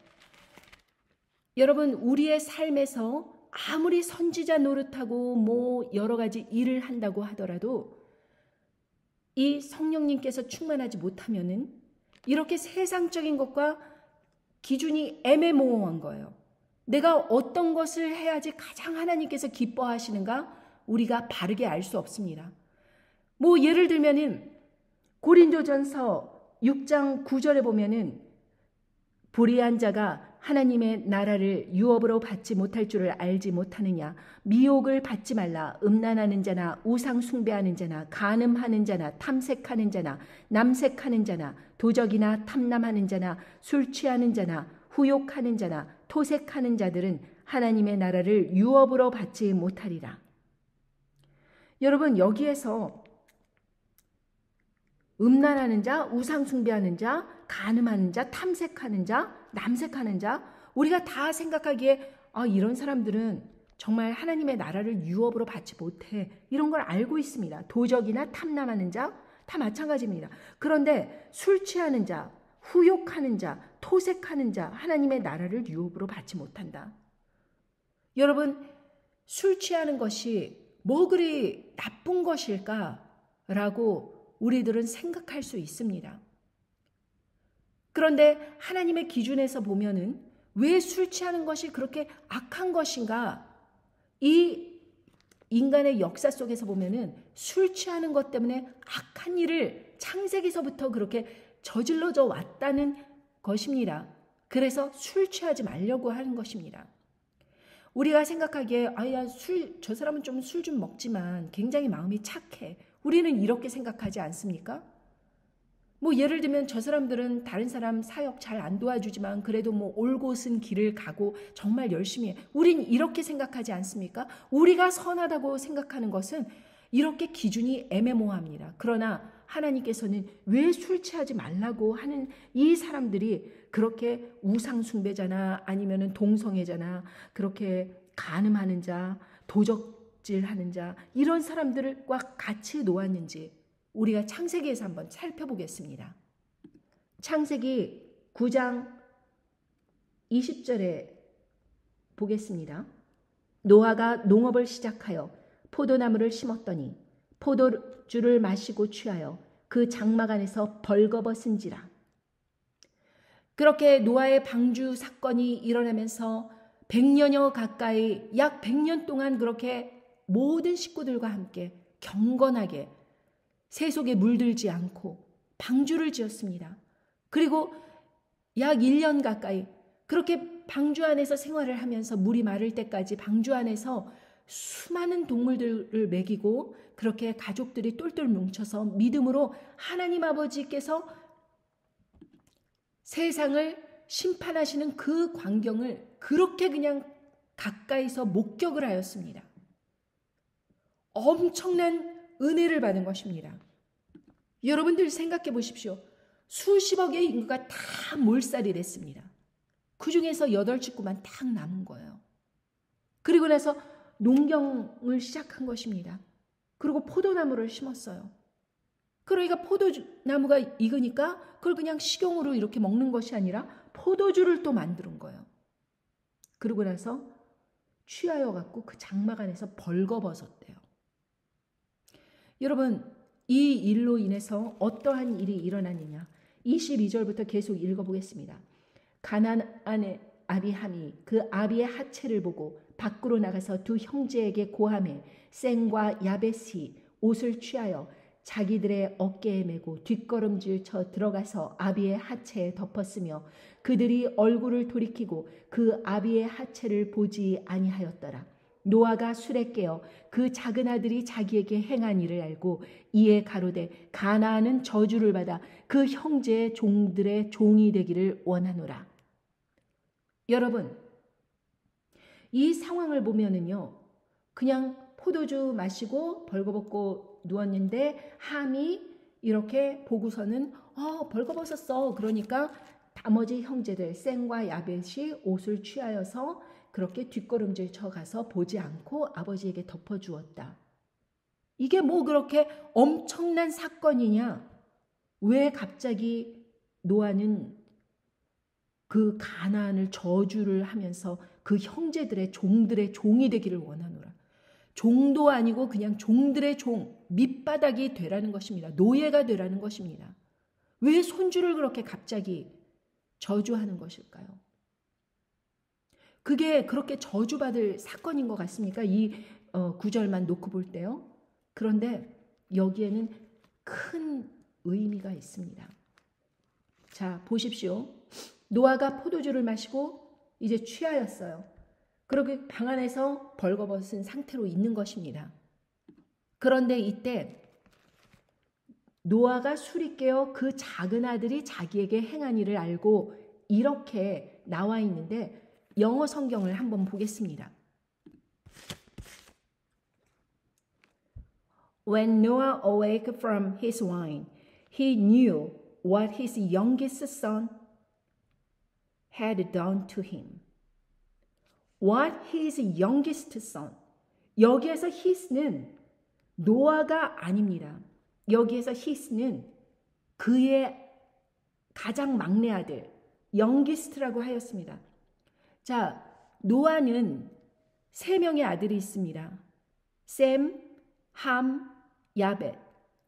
여러분 우리의 삶에서 아무리 선지자 노릇하고 뭐 여러 가지 일을 한다고 하더라도 이 성령님께서 충만하지 못하면은 이렇게 세상적인 것과 기준이 애매모호한 거예요. 내가 어떤 것을 해야지 가장 하나님께서 기뻐하시는가 우리가 바르게 알 수 없습니다. 뭐 예를 들면은 고린도전서 6장 9절에 보면은 불의한 자가 하나님의 나라를 유업으로 받지 못할 줄을 알지 못하느냐. 미혹을 받지 말라. 음란하는 자나 우상 숭배하는 자나 간음하는 자나 탐색하는 자나 남색하는 자나 도적이나 탐남하는 자나 술 취하는 자나 후욕하는 자나 토색하는 자들은 하나님의 나라를 유업으로 받지 못하리라. 여러분 여기에서 음란하는 자, 우상 숭배하는 자, 간음하는 자, 탐색하는 자, 남색하는 자 우리가 다 생각하기에 이런 사람들은 정말 하나님의 나라를 유업으로 받지 못해 이런 걸 알고 있습니다. 도적이나 탐남하는 자, 다 마찬가지입니다. 그런데 술 취하는 자, 후욕하는 자, 토색하는 자, 하나님의 나라를 유업으로 받지 못한다. 여러분, 술 취하는 것이 뭐 그리 나쁜 것일까라고 우리들은 생각할 수 있습니다. 그런데 하나님의 기준에서 보면은 왜 술 취하는 것이 그렇게 악한 것인가? 이 인간의 역사 속에서 보면은 술 취하는 것 때문에 악한 일을 창세기서부터 그렇게 저질러져 왔다는 것입니다. 그래서 술 취하지 말려고 하는 것입니다. 우리가 생각하기에 저 사람은 좀 술 좀 먹지만 굉장히 마음이 착해. 우리는 이렇게 생각하지 않습니까? 뭐 예를 들면 저 사람들은 다른 사람 사역 잘 안 도와주지만 그래도 뭐 올곧은 길을 가고 정말 열심히 해. 우린 이렇게 생각하지 않습니까? 우리가 선하다고 생각하는 것은 이렇게 기준이 애매모호합니다. 그러나 하나님께서는 왜 술 취하지 말라고 하는 이 사람들이 그렇게 우상 숭배자나 아니면은 동성애자나 그렇게 간음하는 자, 도적질하는 자 이런 사람들과 같이 놓았는지 우리가 창세기에서 한번 살펴보겠습니다. 창세기 9장 20절에 보겠습니다. 노아가 농업을 시작하여 포도나무를 심었더니 포도주를 마시고 취하여 그 장막 안에서 벌거벗은지라. 그렇게 노아의 방주 사건이 일어나면서 100년여 가까이 약 100년 동안 그렇게 모든 식구들과 함께 경건하게 세속에 물들지 않고 방주를 지었습니다. 그리고 약 1년 가까이 그렇게 방주 안에서 생활을 하면서 물이 마를 때까지 방주 안에서 수많은 동물들을 먹이고 그렇게 가족들이 똘똘 뭉쳐서 믿음으로 하나님 아버지께서 세상을 심판하시는 그 광경을 그렇게 그냥 가까이서 목격을 하였습니다. 엄청난 은혜를 받은 것입니다. 여러분들 생각해 보십시오. 수십억의 인구가 다 몰살이 됐습니다. 그 중에서 8식구만 딱 남은 거예요. 그리고 나서 농경을 시작한 것입니다. 그리고 포도나무를 심었어요. 그러니까 포도나무가 익으니까 그걸 그냥 식용으로 이렇게 먹는 것이 아니라 포도주를 또 만드는 거예요. 그러고 나서 취하여 갖고 그 장막 안에서 벌거벗었대요. 여러분, 이 일로 인해서 어떠한 일이 일어났느냐? 22절부터 계속 읽어보겠습니다. 가나안의 아비함이 그 아비의 하체를 보고 밖으로 나가서 두 형제에게 고하매 셈과 야벳이 옷을 취하여 자기들의 어깨에 메고 뒷걸음질 쳐 들어가서 아비의 하체에 덮었으며 그들이 얼굴을 돌이키고 그 아비의 하체를 보지 아니하였더라. 노아가 술에 깨어 그 작은 아들이 자기에게 행한 일을 알고 이에 가로되 가나안은 저주를 받아 그 형제의 종들의 종이 되기를 원하노라. 여러분, 이 상황을 보면은요, 그냥 포도주 마시고 벌거벗고 누웠는데 함이 이렇게 보고서는 벌거벗었어. 그러니까 나머지 형제들 셈과 야벳이 옷을 취하여서 그렇게 뒷걸음질 쳐가서 보지 않고 아버지에게 덮어주었다. 이게 뭐 그렇게 엄청난 사건이냐? 왜 갑자기 노아는 그 가나안을 저주를 하면서 그 형제들의 종들의 종이 되기를 원하노라. 종도 아니고 그냥 종들의 종, 밑바닥이 되라는 것입니다. 노예가 되라는 것입니다. 왜 손주를 그렇게 갑자기 저주하는 것일까요? 그게 그렇게 저주받을 사건인 것 같습니까? 이 구절만 놓고 볼 때요. 그런데 여기에는 큰 의미가 있습니다. 자, 보십시오. 노아가 포도주를 마시고 이제 취하였어요. 그렇게 방 안에서 벌거벗은 상태로 있는 것입니다. 그런데 이때 노아가 술이 깨어 그 작은 아들이 자기에게 행한 일을 알고 이렇게 나와 있는데 영어 성경을 한번 보겠습니다. When Noah awoke from his wine, he knew what his youngest son had done to him. What his youngest son. 여기에서 his는 노아가 아닙니다. 여기에서 히스는 그의 가장 막내 아들 영기스트라고 하였습니다. 자, 노아는 3명의 아들이 있습니다. 셈, 함, 야벳.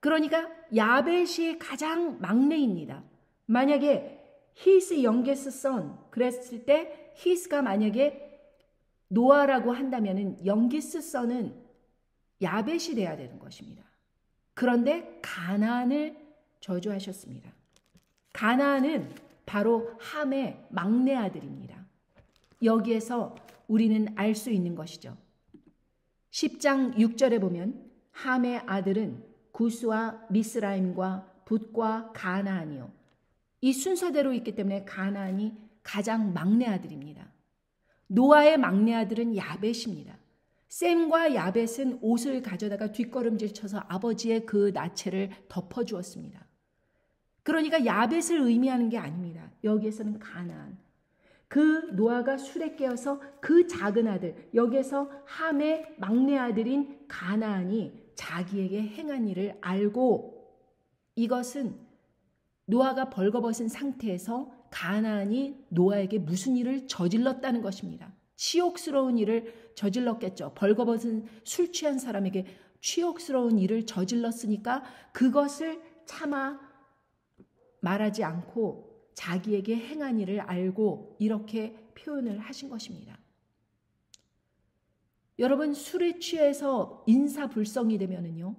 그러니까 야벳이 가장 막내입니다. 만약에 히스 영게스 선 그랬을 때 히스가 만약에 노아라고 한다면 영기스 선은 야벳이 돼야 되는 것입니다. 그런데 가나안을 저주하셨습니다. 가나안은 바로 함의 막내 아들입니다. 여기에서 우리는 알 수 있는 것이죠. 10장 6절에 보면 함의 아들은 구스와 미스라임과 붓과 가나안이요. 이 순서대로 있기 때문에 가나안이 가장 막내 아들입니다. 노아의 막내 아들은 야벳입니다. 셈과 야벳은 옷을 가져다가 뒷걸음질 쳐서 아버지의 그 나체를 덮어주었습니다. 그러니까 야벳을 의미하는 게 아닙니다. 여기에서는 가나안. 그 노아가 술에 깨어서 그 작은 아들, 여기에서 함의 막내 아들인 가나안이 자기에게 행한 일을 알고 이것은 노아가 벌거벗은 상태에서 가나안이 노아에게 무슨 일을 저질렀다는 것입니다. 치욕스러운 일을 저질렀겠죠. 벌거벗은 술 취한 사람에게 치욕스러운 일을 저질렀으니까 그것을 차마 말하지 않고 자기에게 행한 일을 알고 이렇게 표현을 하신 것입니다. 여러분, 술에 취해서 인사불성이 되면은요,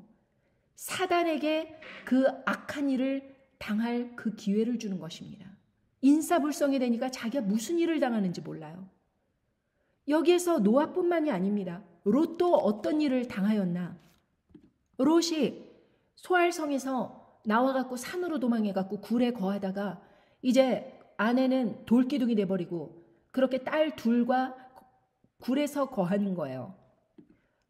사단에게 그 악한 일을 당할 그 기회를 주는 것입니다. 인사불성이 되니까 자기가 무슨 일을 당하는지 몰라요. 여기에서 노아뿐만이 아닙니다. 롯도 어떤 일을 당하였나? 롯이 소알성에서 나와갖고 산으로 도망해갖고 굴에 거하다가 이제 아내는 돌기둥이 돼버리고 그렇게 딸 둘과 굴에서 거하는 거예요.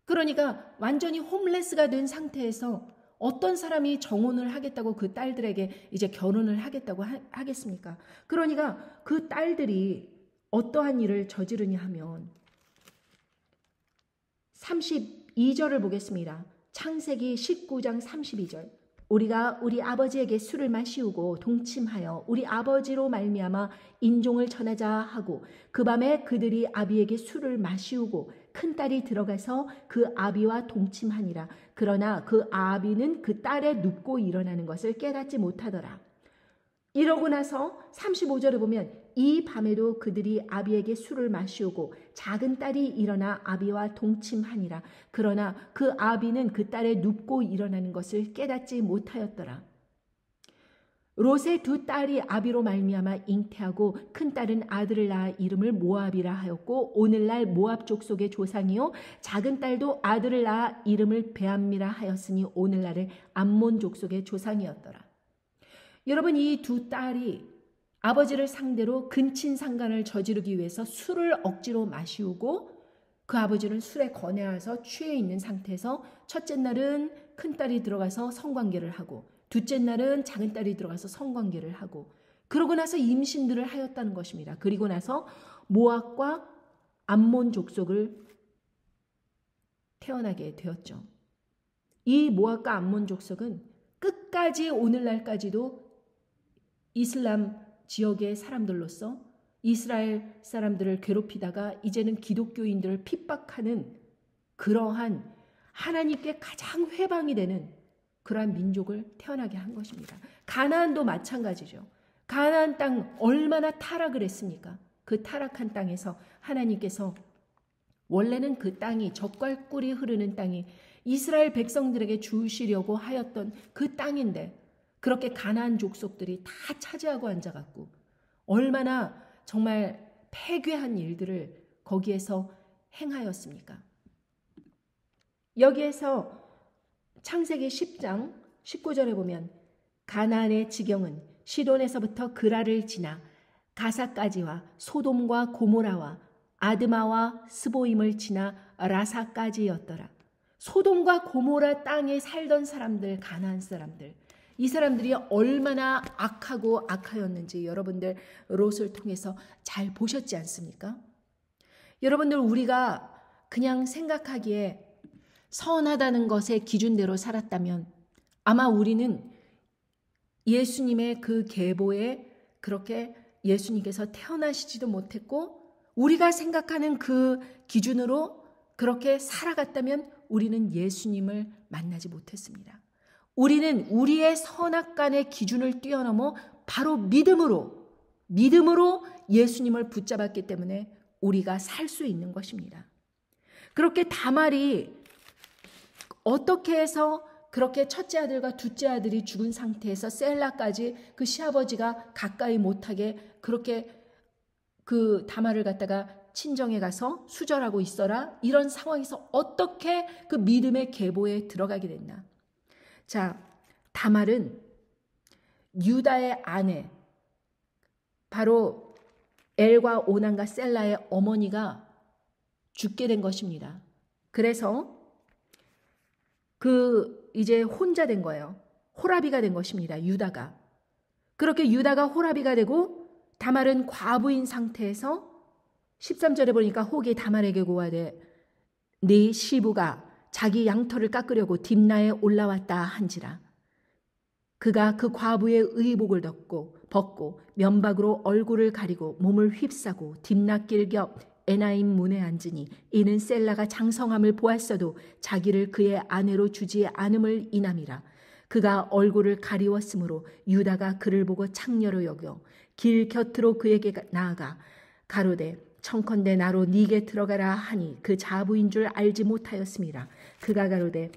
그러니까 완전히 홈레스가 된 상태에서 어떤 사람이 정혼을 하겠다고 그 딸들에게 이제 결혼을 하겠다고 하겠습니까? 그러니까 그 딸들이 어떠한 일을 저지르냐 하면 32절을 보겠습니다. 창세기 19장 32절. 우리가 우리 아버지에게 술을 마시우고 동침하여 우리 아버지로 말미암아 인종을 전하자 하고 그 밤에 그들이 아비에게 술을 마시우고 큰딸이 들어가서 그 아비와 동침하니라. 그러나 그 아비는 그 딸에 눕고 일어나는 것을 깨닫지 못하더라. 이러고 나서 35절에 보면 이 밤에도 그들이 아비에게 술을 마시우고 작은 딸이 일어나 아비와 동침하니라. 그러나 그 아비는 그 딸에 눕고 일어나는 것을 깨닫지 못하였더라. 롯의 두 딸이 아비로 말미암아 잉태하고 큰 딸은 아들을 낳아 이름을 모압이라 하였고 오늘날 모압 족속의 조상이요 작은 딸도 아들을 낳아 이름을 베암미라 하였으니 오늘날의 암몬 족속의 조상이었더라. 여러분, 이 두 딸이 아버지를 상대로 근친상간을 저지르기 위해서 술을 억지로 마시우고 그 아버지는 술에 권해와서 취해 있는 상태에서 첫째 날은 큰딸이 들어가서 성관계를 하고 둘째 날은 작은 딸이 들어가서 성관계를 하고 그러고 나서 임신들을 하였다는 것입니다. 그리고 나서 모압과 암몬 족속을 태어나게 되었죠. 이 모압과 암몬 족속은 끝까지 오늘날까지도 이슬람 지역의 사람들로서 이스라엘 사람들을 괴롭히다가 이제는 기독교인들을 핍박하는 그러한 하나님께 가장 회방이 되는 그러한 민족을 태어나게 한 것입니다. 가나안도 마찬가지죠. 가나안 땅 얼마나 타락을 했습니까? 그 타락한 땅에서 하나님께서 원래는 그 땅이 젖과 꿀이 흐르는 땅이 이스라엘 백성들에게 주시려고 하였던 그 땅인데 그렇게 가나안 족속들이 다 차지하고 앉아갖고 얼마나 정말 폐괴한 일들을 거기에서 행하였습니까? 여기에서 창세기 10장 19절에 보면 가나안의 지경은 시돈에서부터 그라를 지나 가사까지와 소돔과 고모라와 아드마와 스보임을 지나 라사까지였더라. 소돔과 고모라 땅에 살던 사람들, 가나안 사람들, 이 사람들이 얼마나 악하고 악하였는지 여러분들 롯을 통해서 잘 보셨지 않습니까? 여러분들, 우리가 그냥 생각하기에 선하다는 것의 기준대로 살았다면 아마 우리는 예수님의 그 계보에 그렇게 예수님께서 태어나시지도 못했고 우리가 생각하는 그 기준으로 그렇게 살아갔다면 우리는 예수님을 만나지 못했습니다. 우리는 우리의 선악간의 기준을 뛰어넘어 바로 믿음으로 예수님을 붙잡았기 때문에 우리가 살 수 있는 것입니다. 그렇게 다말이 어떻게 해서 그렇게 첫째 아들과 둘째 아들이 죽은 상태에서 셀라까지 그 시아버지가 가까이 못하게 그렇게 그 다말을 갖다가 친정에 가서 수절하고 있어라, 이런 상황에서 어떻게 그 믿음의 계보에 들어가게 됐나. 자, 다말은 유다의 아내, 바로 엘과 오난과 셀라의 어머니가 죽게 된 것입니다. 그래서 이제 혼자 된 거예요. 호라비가 된 것입니다. 유다가. 그렇게 유다가 호라비가 되고 다말은 과부인 상태에서 13절에 보니까 혹이 다말에게 고하되 네 시부가 자기 양털을 깎으려고 딥나에 올라왔다 한지라. 그가 그 과부의 의복을 벗고 면박으로 얼굴을 가리고 몸을 휩싸고 딥나길 겹 에나임 문에 앉으니 이는 셀라가 장성함을 보았어도 자기를 그의 아내로 주지 않음을 인함이라. 그가 얼굴을 가리웠으므로 유다가 그를 보고 창녀로 여겨 길 곁으로 그에게 나아가 가로되 청컨대 나로 네게 들어가라 하니 그 자부인 줄 알지 못하였음이라. 그가 가로되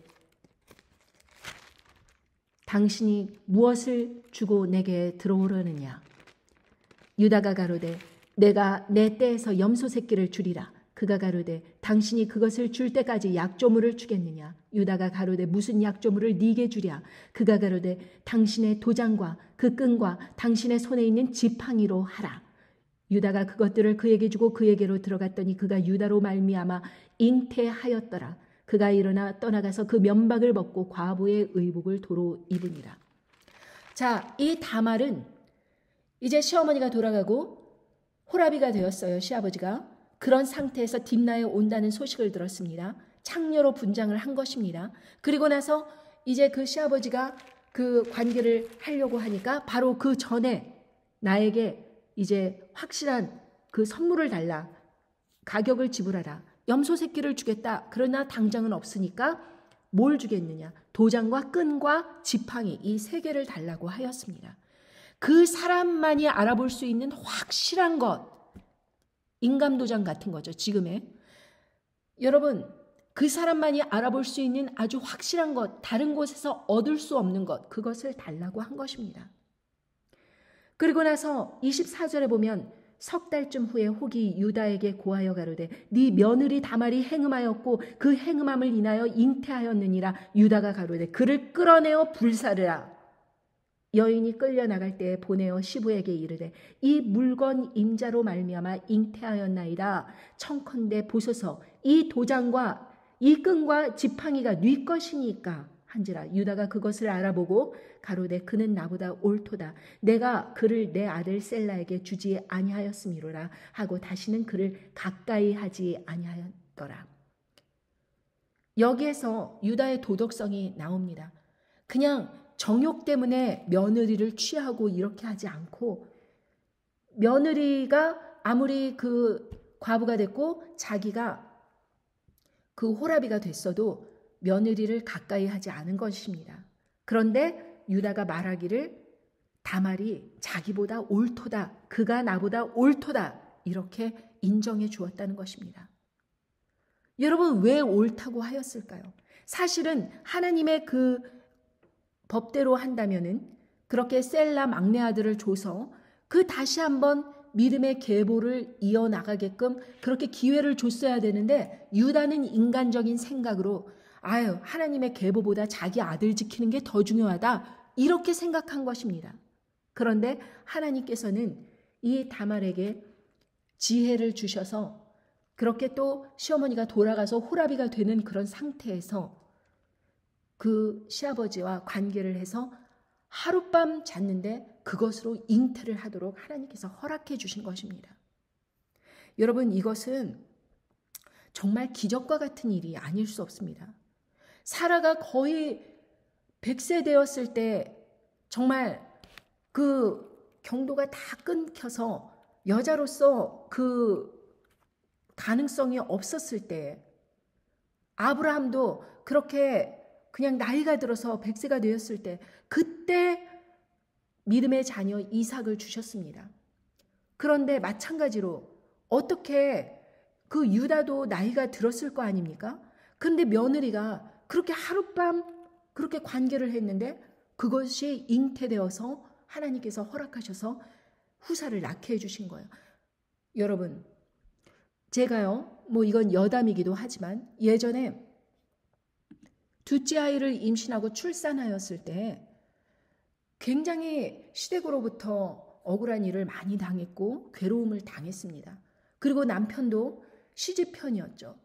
당신이 무엇을 주고 내게 들어오려느냐. 유다가 가로되 내가 내 떼에서 염소 새끼를 주리라. 그가 가로되 당신이 그것을 줄 때까지 약조물을 주겠느냐. 유다가 가로되 무슨 약조물을 네게 주랴. 그가 가로되 당신의 도장과 그 끈과 당신의 손에 있는 지팡이로 하라. 유다가 그것들을 그에게 주고 그에게로 들어갔더니 그가 유다로 말미암아 잉태하였더라. 그가 일어나 떠나가서 그 면박을 벗고 과부의 의복을 도로 입으니라. 자, 이 다말은 이제 시어머니가 돌아가고 호라비가 되었어요. 시아버지가. 그런 상태에서 딥나에 온다는 소식을 들었습니다. 창녀로 분장을 한 것입니다. 그리고 나서 이제 그 시아버지가 그 관계를 하려고 하니까 바로 그 전에 나에게 이제 확실한 그 선물을 달라. 가격을 지불하라. 염소 새끼를 주겠다. 그러나 당장은 없으니까 뭘 주겠느냐. 도장과 끈과 지팡이, 이 세 개를 달라고 하였습니다. 그 사람만이 알아볼 수 있는 확실한 것, 인감도장 같은 거죠. 지금의. 여러분, 그 사람만이 알아볼 수 있는 아주 확실한 것, 다른 곳에서 얻을 수 없는 것, 그것을 달라고 한 것입니다. 그리고 나서 24절에 보면 석 달쯤 후에 혹이 유다에게 고하여 가로되 네 며느리 다말이 행음하였고 그 행음함을 인하여 잉태하였느니라. 유다가 가로되 그를 끌어내어 불사르라. 여인이 끌려나갈 때에 보내어 시부에게 이르되 이 물건 임자로 말미암아 잉태하였나이다. 청컨대 보소서 이 도장과 이 끈과 지팡이가 네 것이니까 한지라. 유다가 그것을 알아보고 가로되 그는 나보다 옳도다. 내가 그를 내 아들 셀라에게 주지 아니하였음이로라 하고 다시는 그를 가까이 하지 아니하였더라. 여기에서 유다의 도덕성이 나옵니다. 그냥 정욕 때문에 며느리를 취하고 이렇게 하지 않고, 며느리가 아무리 그 과부가 됐고 자기가 그 호라비가 됐어도 며느리를 가까이 하지 않은 것입니다. 그런데 유다가 말하기를 다말이 자기보다 옳도다. 그가 나보다 옳도다. 이렇게 인정해 주었다는 것입니다. 여러분, 왜 옳다고 하였을까요? 사실은 하나님의 그 법대로 한다면은 그렇게 셀라 막내 아들을 줘서 그 다시 한번 믿음의 계보를 이어나가게끔 그렇게 기회를 줬어야 되는데, 유다는 인간적인 생각으로 하나님의 계보보다 자기 아들 지키는 게 더 중요하다, 이렇게 생각한 것입니다. 그런데 하나님께서는 이 다말에게 지혜를 주셔서 그렇게 또 시어머니가 돌아가서 호라비가 되는 그런 상태에서 그 시아버지와 관계를 해서 하룻밤 잤는데 그것으로 잉태를 하도록 하나님께서 허락해 주신 것입니다. 여러분, 이것은 정말 기적과 같은 일이 아닐 수 없습니다. 사라가 거의 100세 되었을 때 정말 그 경도가 다 끊겨서 여자로서 그 가능성이 없었을 때 아브라함도 그렇게 그냥 나이가 들어서 100세가 되었을 때 그때 믿음의 자녀 이삭을 주셨습니다. 그런데 마찬가지로 어떻게 그 유다도 나이가 들었을 거 아닙니까? 그런데 며느리가 그렇게 하룻밤 그렇게 관계를 했는데 그것이 잉태되어서 하나님께서 허락하셔서 후사를 낳게 해주신 거예요. 여러분, 제가요, 이건 여담이기도 하지만 예전에 둘째 아이를 임신하고 출산하였을 때 굉장히 시댁으로부터 억울한 일을 많이 당했고 괴로움을 당했습니다. 그리고 남편도 시집편이었죠.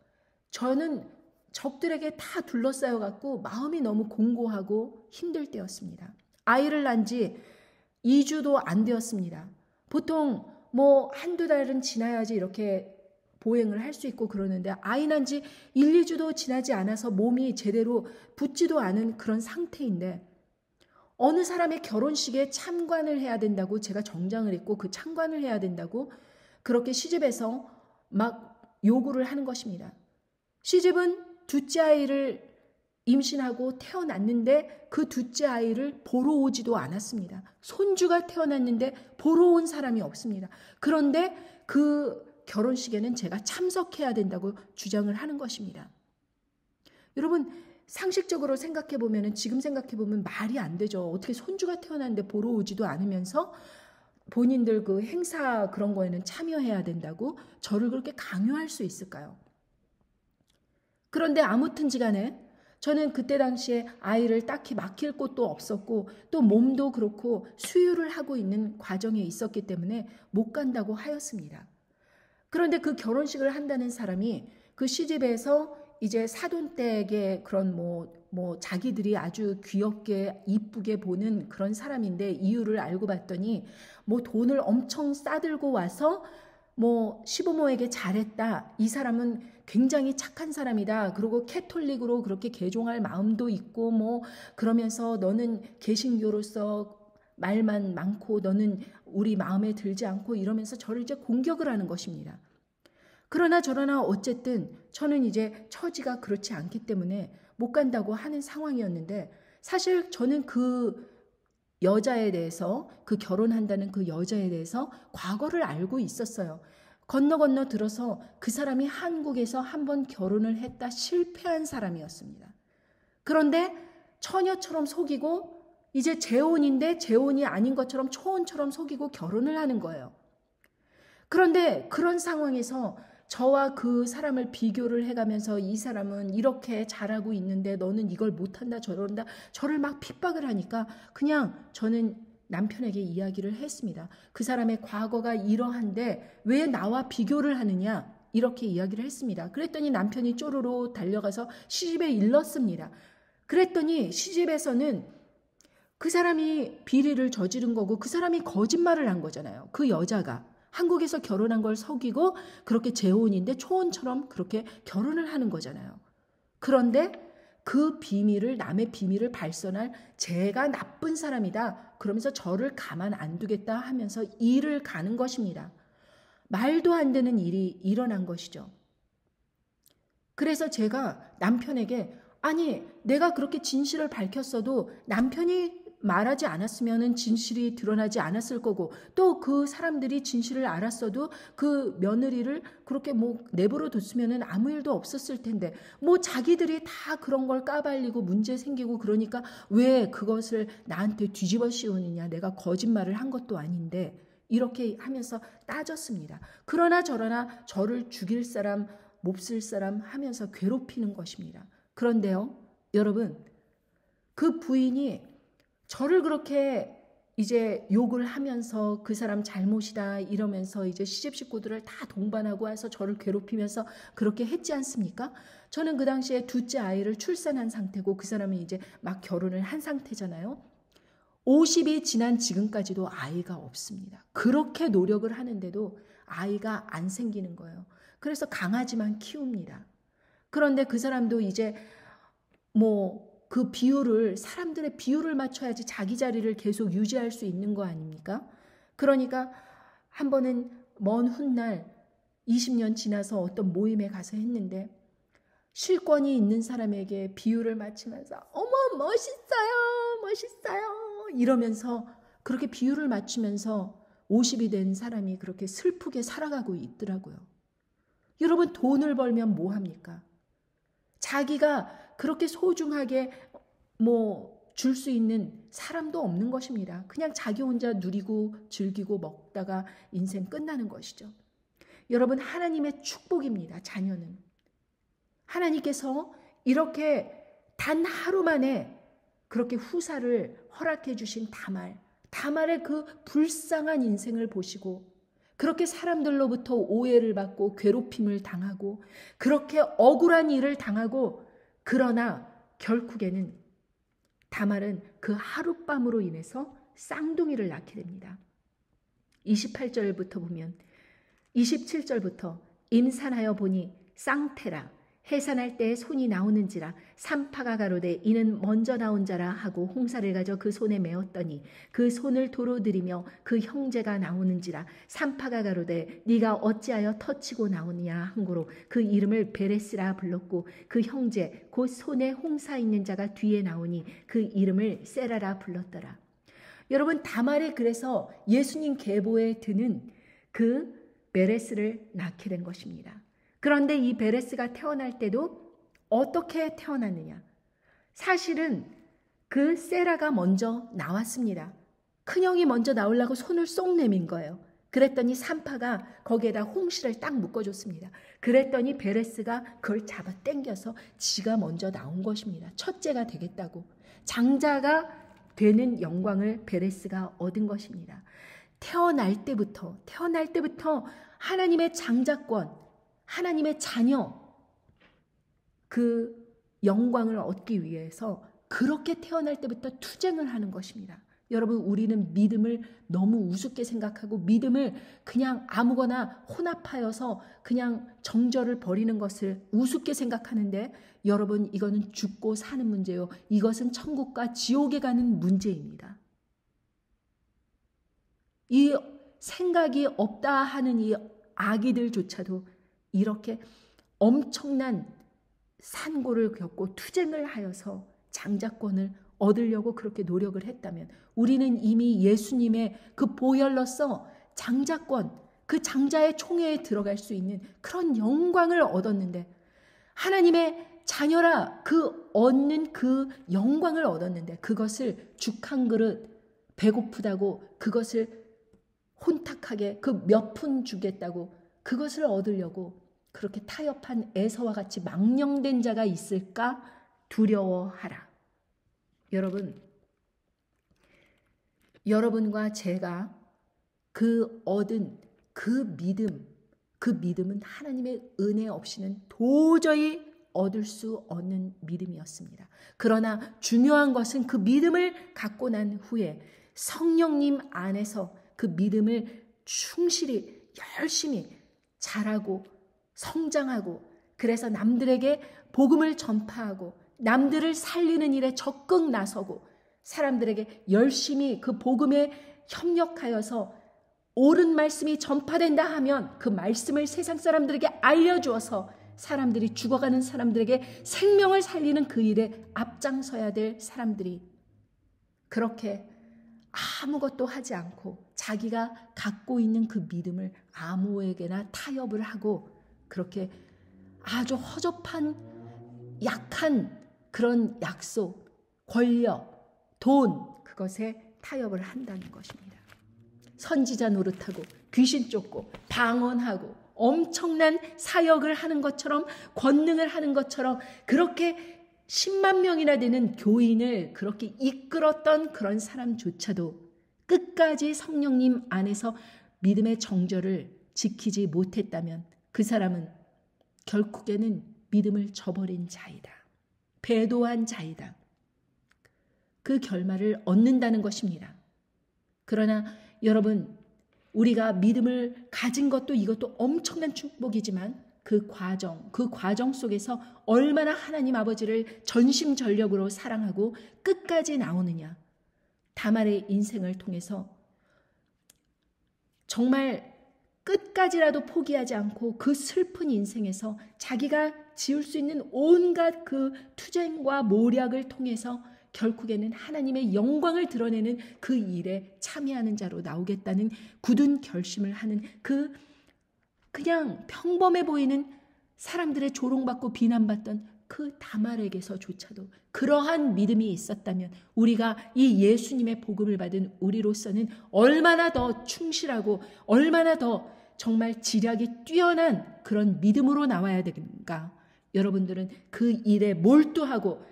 저는 적들에게 다 둘러싸여 갖고 마음이 너무 공고하고 힘들 때였습니다. 아이를 낳은 지 2주도 안 되었습니다. 보통 한두 달은 지나야지 이렇게 보행을 할 수 있고 그러는데 아이 낳은 지 1, 2주도 지나지 않아서 몸이 제대로 붙지도 않은 그런 상태인데 어느 사람의 결혼식에 참관을 해야 된다고 제가 정장을 입고 그 참관을 해야 된다고 그렇게 시집에서 막 요구를 하는 것입니다. 시집은 둘째 아이를 임신하고 태어났는데 그 둘째 아이를 보러 오지도 않았습니다. 손주가 태어났는데 보러 온 사람이 없습니다. 그런데 그 결혼식에는 제가 참석해야 된다고 주장을 하는 것입니다. 여러분, 상식적으로 생각해보면 지금 생각해보면 말이 안 되죠. 어떻게 손주가 태어났는데 보러 오지도 않으면서 본인들 그 행사 그런 거에는 참여해야 된다고 저를 그렇게 강요할 수 있을까요? 그런데 아무튼지 간에 저는 그때 당시에 아이를 딱히 맡길 곳도 없었고 또 몸도 그렇고 수유를 하고 있는 과정에 있었기 때문에 못 간다고 하였습니다. 그런데 그 결혼식을 한다는 사람이 그 시집에서 이제 사돈댁의 그런 자기들이 아주 귀엽게 이쁘게 보는 그런 사람인데 이유를 알고 봤더니 돈을 엄청 싸들고 와서 시부모에게 잘했다. 이 사람은 굉장히 착한 사람이다. 그리고 캐톨릭으로 그렇게 개종할 마음도 있고 그러면서 너는 개신교로서 말만 많고 너는 우리 마음에 들지 않고 이러면서 저를 이제 공격을 하는 것입니다. 그러나 저러나 어쨌든 저는 이제 처지가 그렇지 않기 때문에 못 간다고 하는 상황이었는데 사실 저는 그 여자에 대해서 그 결혼한다는 그 여자에 대해서 과거를 알고 있었어요. 건너 들어서 그 사람이 한국에서 한번 결혼을 했다 실패한 사람이었습니다. 그런데 처녀처럼 속이고 이제 재혼인데 재혼이 아닌 것처럼 초혼처럼 속이고 결혼을 하는 거예요. 그런데 그런 상황에서 저와 그 사람을 비교를 해가면서 이 사람은 이렇게 잘하고 있는데 너는 이걸 못한다 저런다 저를 막 핍박을 하니까 그냥 저는 남편에게 이야기를 했습니다. 그 사람의 과거가 이러한데 왜 나와 비교를 하느냐 이렇게 이야기를 했습니다. 그랬더니 남편이 쪼르르 달려가서 시집에 일렀습니다. 그랬더니 시집에서는 그 사람이 비리를 저지른 거고 그 사람이 거짓말을 한 거잖아요. 그 여자가. 한국에서 결혼한 걸 속이고 그렇게 재혼인데 초혼처럼 그렇게 결혼을 하는 거잖아요. 그런데 그 비밀을 남의 비밀을 발선할 제가 나쁜 사람이다. 그러면서 저를 가만 안 두겠다 하면서 일을 가는 것입니다. 말도 안 되는 일이 일어난 것이죠. 그래서 제가 남편에게 아니 내가 그렇게 진실을 밝혔어도 남편이 말하지 않았으면 진실이 드러나지 않았을 거고 또 그 사람들이 진실을 알았어도 그 며느리를 그렇게 내버려 뒀으면 아무 일도 없었을 텐데 자기들이 다 그런 걸 까발리고 문제 생기고 그러니까 왜 그것을 나한테 뒤집어 씌우느냐 내가 거짓말을 한 것도 아닌데 이렇게 하면서 따졌습니다. 그러나 저러나 저를 죽일 사람 몹쓸 사람 하면서 괴롭히는 것입니다. 그런데요 여러분 그 부인이 저를 그렇게 이제 욕을 하면서 그 사람 잘못이다 이러면서 이제 시집 식구들을 다 동반하고 와서 저를 괴롭히면서 그렇게 했지 않습니까? 저는 그 당시에 둘째 아이를 출산한 상태고 그 사람이 이제 막 결혼을 한 상태잖아요. 50이 지난 지금까지도 아이가 없습니다. 그렇게 노력을 하는데도 아이가 안 생기는 거예요. 그래서 강아지만 키웁니다. 그런데 그 사람도 이제 그 비율을, 사람들의 비율을 맞춰야지 자기 자리를 계속 유지할 수 있는 거 아닙니까? 그러니까 한 번은 먼 훗날 20년 지나서 어떤 모임에 가서 했는데 실권이 있는 사람에게 비율을 맞추면서 어머 멋있어요 멋있어요 이러면서 그렇게 비율을 맞추면서 50이 된 사람이 그렇게 슬프게 살아가고 있더라고요. 여러분, 돈을 벌면 뭐 합니까? 자기가 그렇게 소중하게 줄 수 있는 사람도 없는 것입니다. 그냥 자기 혼자 누리고 즐기고 먹다가 인생 끝나는 것이죠. 여러분, 하나님의 축복입니다. 자녀는. 하나님께서 이렇게 단 하루 만에 그렇게 후사를 허락해 주신 다말의 그 불쌍한 인생을 보시고 그렇게 사람들로부터 오해를 받고 괴롭힘을 당하고 그렇게 억울한 일을 당하고 그러나 결국에는 다말은 그 하룻밤으로 인해서 쌍둥이를 낳게 됩니다. 28절부터 보면 27절부터 임산하여 보니 쌍태라 해산할 때에 손이 나오는지라 산파가 가로되 이는 먼저 나온 자라 하고 홍사를 가져 그 손에 메었더니 그 손을 도로 들이며 그 형제가 나오는지라 산파가 가로되 네가 어찌하여 터치고 나오느냐 한고로 그 이름을 베레스라 불렀고 그 형제 곧 손에 홍사 있는 자가 뒤에 나오니 그 이름을 세라라 불렀더라. 여러분, 다말이 그래서 예수님 계보에 드는 그 베레스를 낳게 된 것입니다. 그런데 이 베레스가 태어날 때도 어떻게 태어났느냐? 사실은 그 세라가 먼저 나왔습니다. 큰형이 먼저 나오려고 손을 쏙 내민 거예요. 그랬더니 산파가 거기에다 홍시를 딱 묶어줬습니다. 그랬더니 베레스가 그걸 잡아 당겨서 지가 먼저 나온 것입니다. 첫째가 되겠다고. 장자가 되는 영광을 베레스가 얻은 것입니다. 태어날 때부터 하나님의 장자권, 하나님의 자녀, 그 영광을 얻기 위해서 그렇게 태어날 때부터 투쟁을 하는 것입니다. 여러분, 우리는 믿음을 너무 우습게 생각하고 믿음을 그냥 아무거나 혼합하여서 그냥 정절을 버리는 것을 우습게 생각하는데 여러분, 이거는 죽고 사는 문제요. 이것은 천국과 지옥에 가는 문제입니다. 이 생각이 없다 하는 이 아기들조차도 이렇게 엄청난 산고를 겪고 투쟁을 하여서 장자권을 얻으려고 그렇게 노력을 했다면 우리는 이미 예수님의 그 보혈로서 장자권, 그 장자의 총회에 들어갈 수 있는 그런 영광을 얻었는데 하나님의 자녀라 그 얻는 그 영광을 얻었는데 그것을 죽 한 그릇 배고프다고 그것을 혼탁하게 그 몇 푼 주겠다고 그것을 얻으려고 그렇게 타협한 에서와 같이 망령된 자가 있을까 두려워하라. 여러분, 여러분과 제가 그 얻은 그 믿음은 하나님의 은혜 없이는 도저히 얻을 수 없는 믿음이었습니다. 그러나 중요한 것은 그 믿음을 갖고 난 후에 성령님 안에서 그 믿음을 충실히 열심히 자라고 성장하고 그래서 남들에게 복음을 전파하고 남들을 살리는 일에 적극 나서고 사람들에게 열심히 그 복음에 협력하여서 옳은 말씀이 전파된다 하면 그 말씀을 세상 사람들에게 알려주어서 사람들이 죽어가는 사람들에게 생명을 살리는 그 일에 앞장서야 될 사람들이 그렇게 아무것도 하지 않고 자기가 갖고 있는 그 믿음을 아무에게나 타협을 하고 그렇게 아주 허접한 약한 그런 약속, 권력, 돈 그것에 타협을 한다는 것입니다. 선지자 노릇하고 귀신 쫓고 방언하고 엄청난 사역을 하는 것처럼 권능을 하는 것처럼 그렇게 10만 명이나 되는 교인을 그렇게 이끌었던 그런 사람조차도 끝까지 성령님 안에서 믿음의 정절을 지키지 못했다면 그 사람은 결국에는 믿음을 저버린 자이다. 배도한 자이다. 그 결말을 얻는다는 것입니다. 그러나 여러분, 우리가 믿음을 가진 것도 이것도 엄청난 축복이지만 그 과정 속에서 얼마나 하나님 아버지를 전심전력으로 사랑하고 끝까지 나오느냐. 다말의 인생을 통해서 정말 끝까지라도 포기하지 않고 그 슬픈 인생에서 자기가 지을 수 있는 온갖 그 투쟁과 모략을 통해서 결국에는 하나님의 영광을 드러내는 그 일에 참여하는 자로 나오겠다는 굳은 결심을 하는 그 그냥 평범해 보이는 사람들의 조롱받고 비난받던 그 다말에게서조차도 그러한 믿음이 있었다면 우리가 이 예수님의 복음을 받은 우리로서는 얼마나 더 충실하고 얼마나 더 정말 지략이 뛰어난 그런 믿음으로 나와야 되는가. 여러분들은 그 일에 몰두하고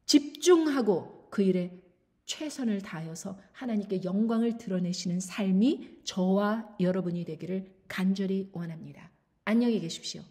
집중하고 그 일에 최선을 다하여서 하나님께 영광을 드러내시는 삶이 저와 여러분이 되기를 간절히 원합니다. 안녕히 계십시오.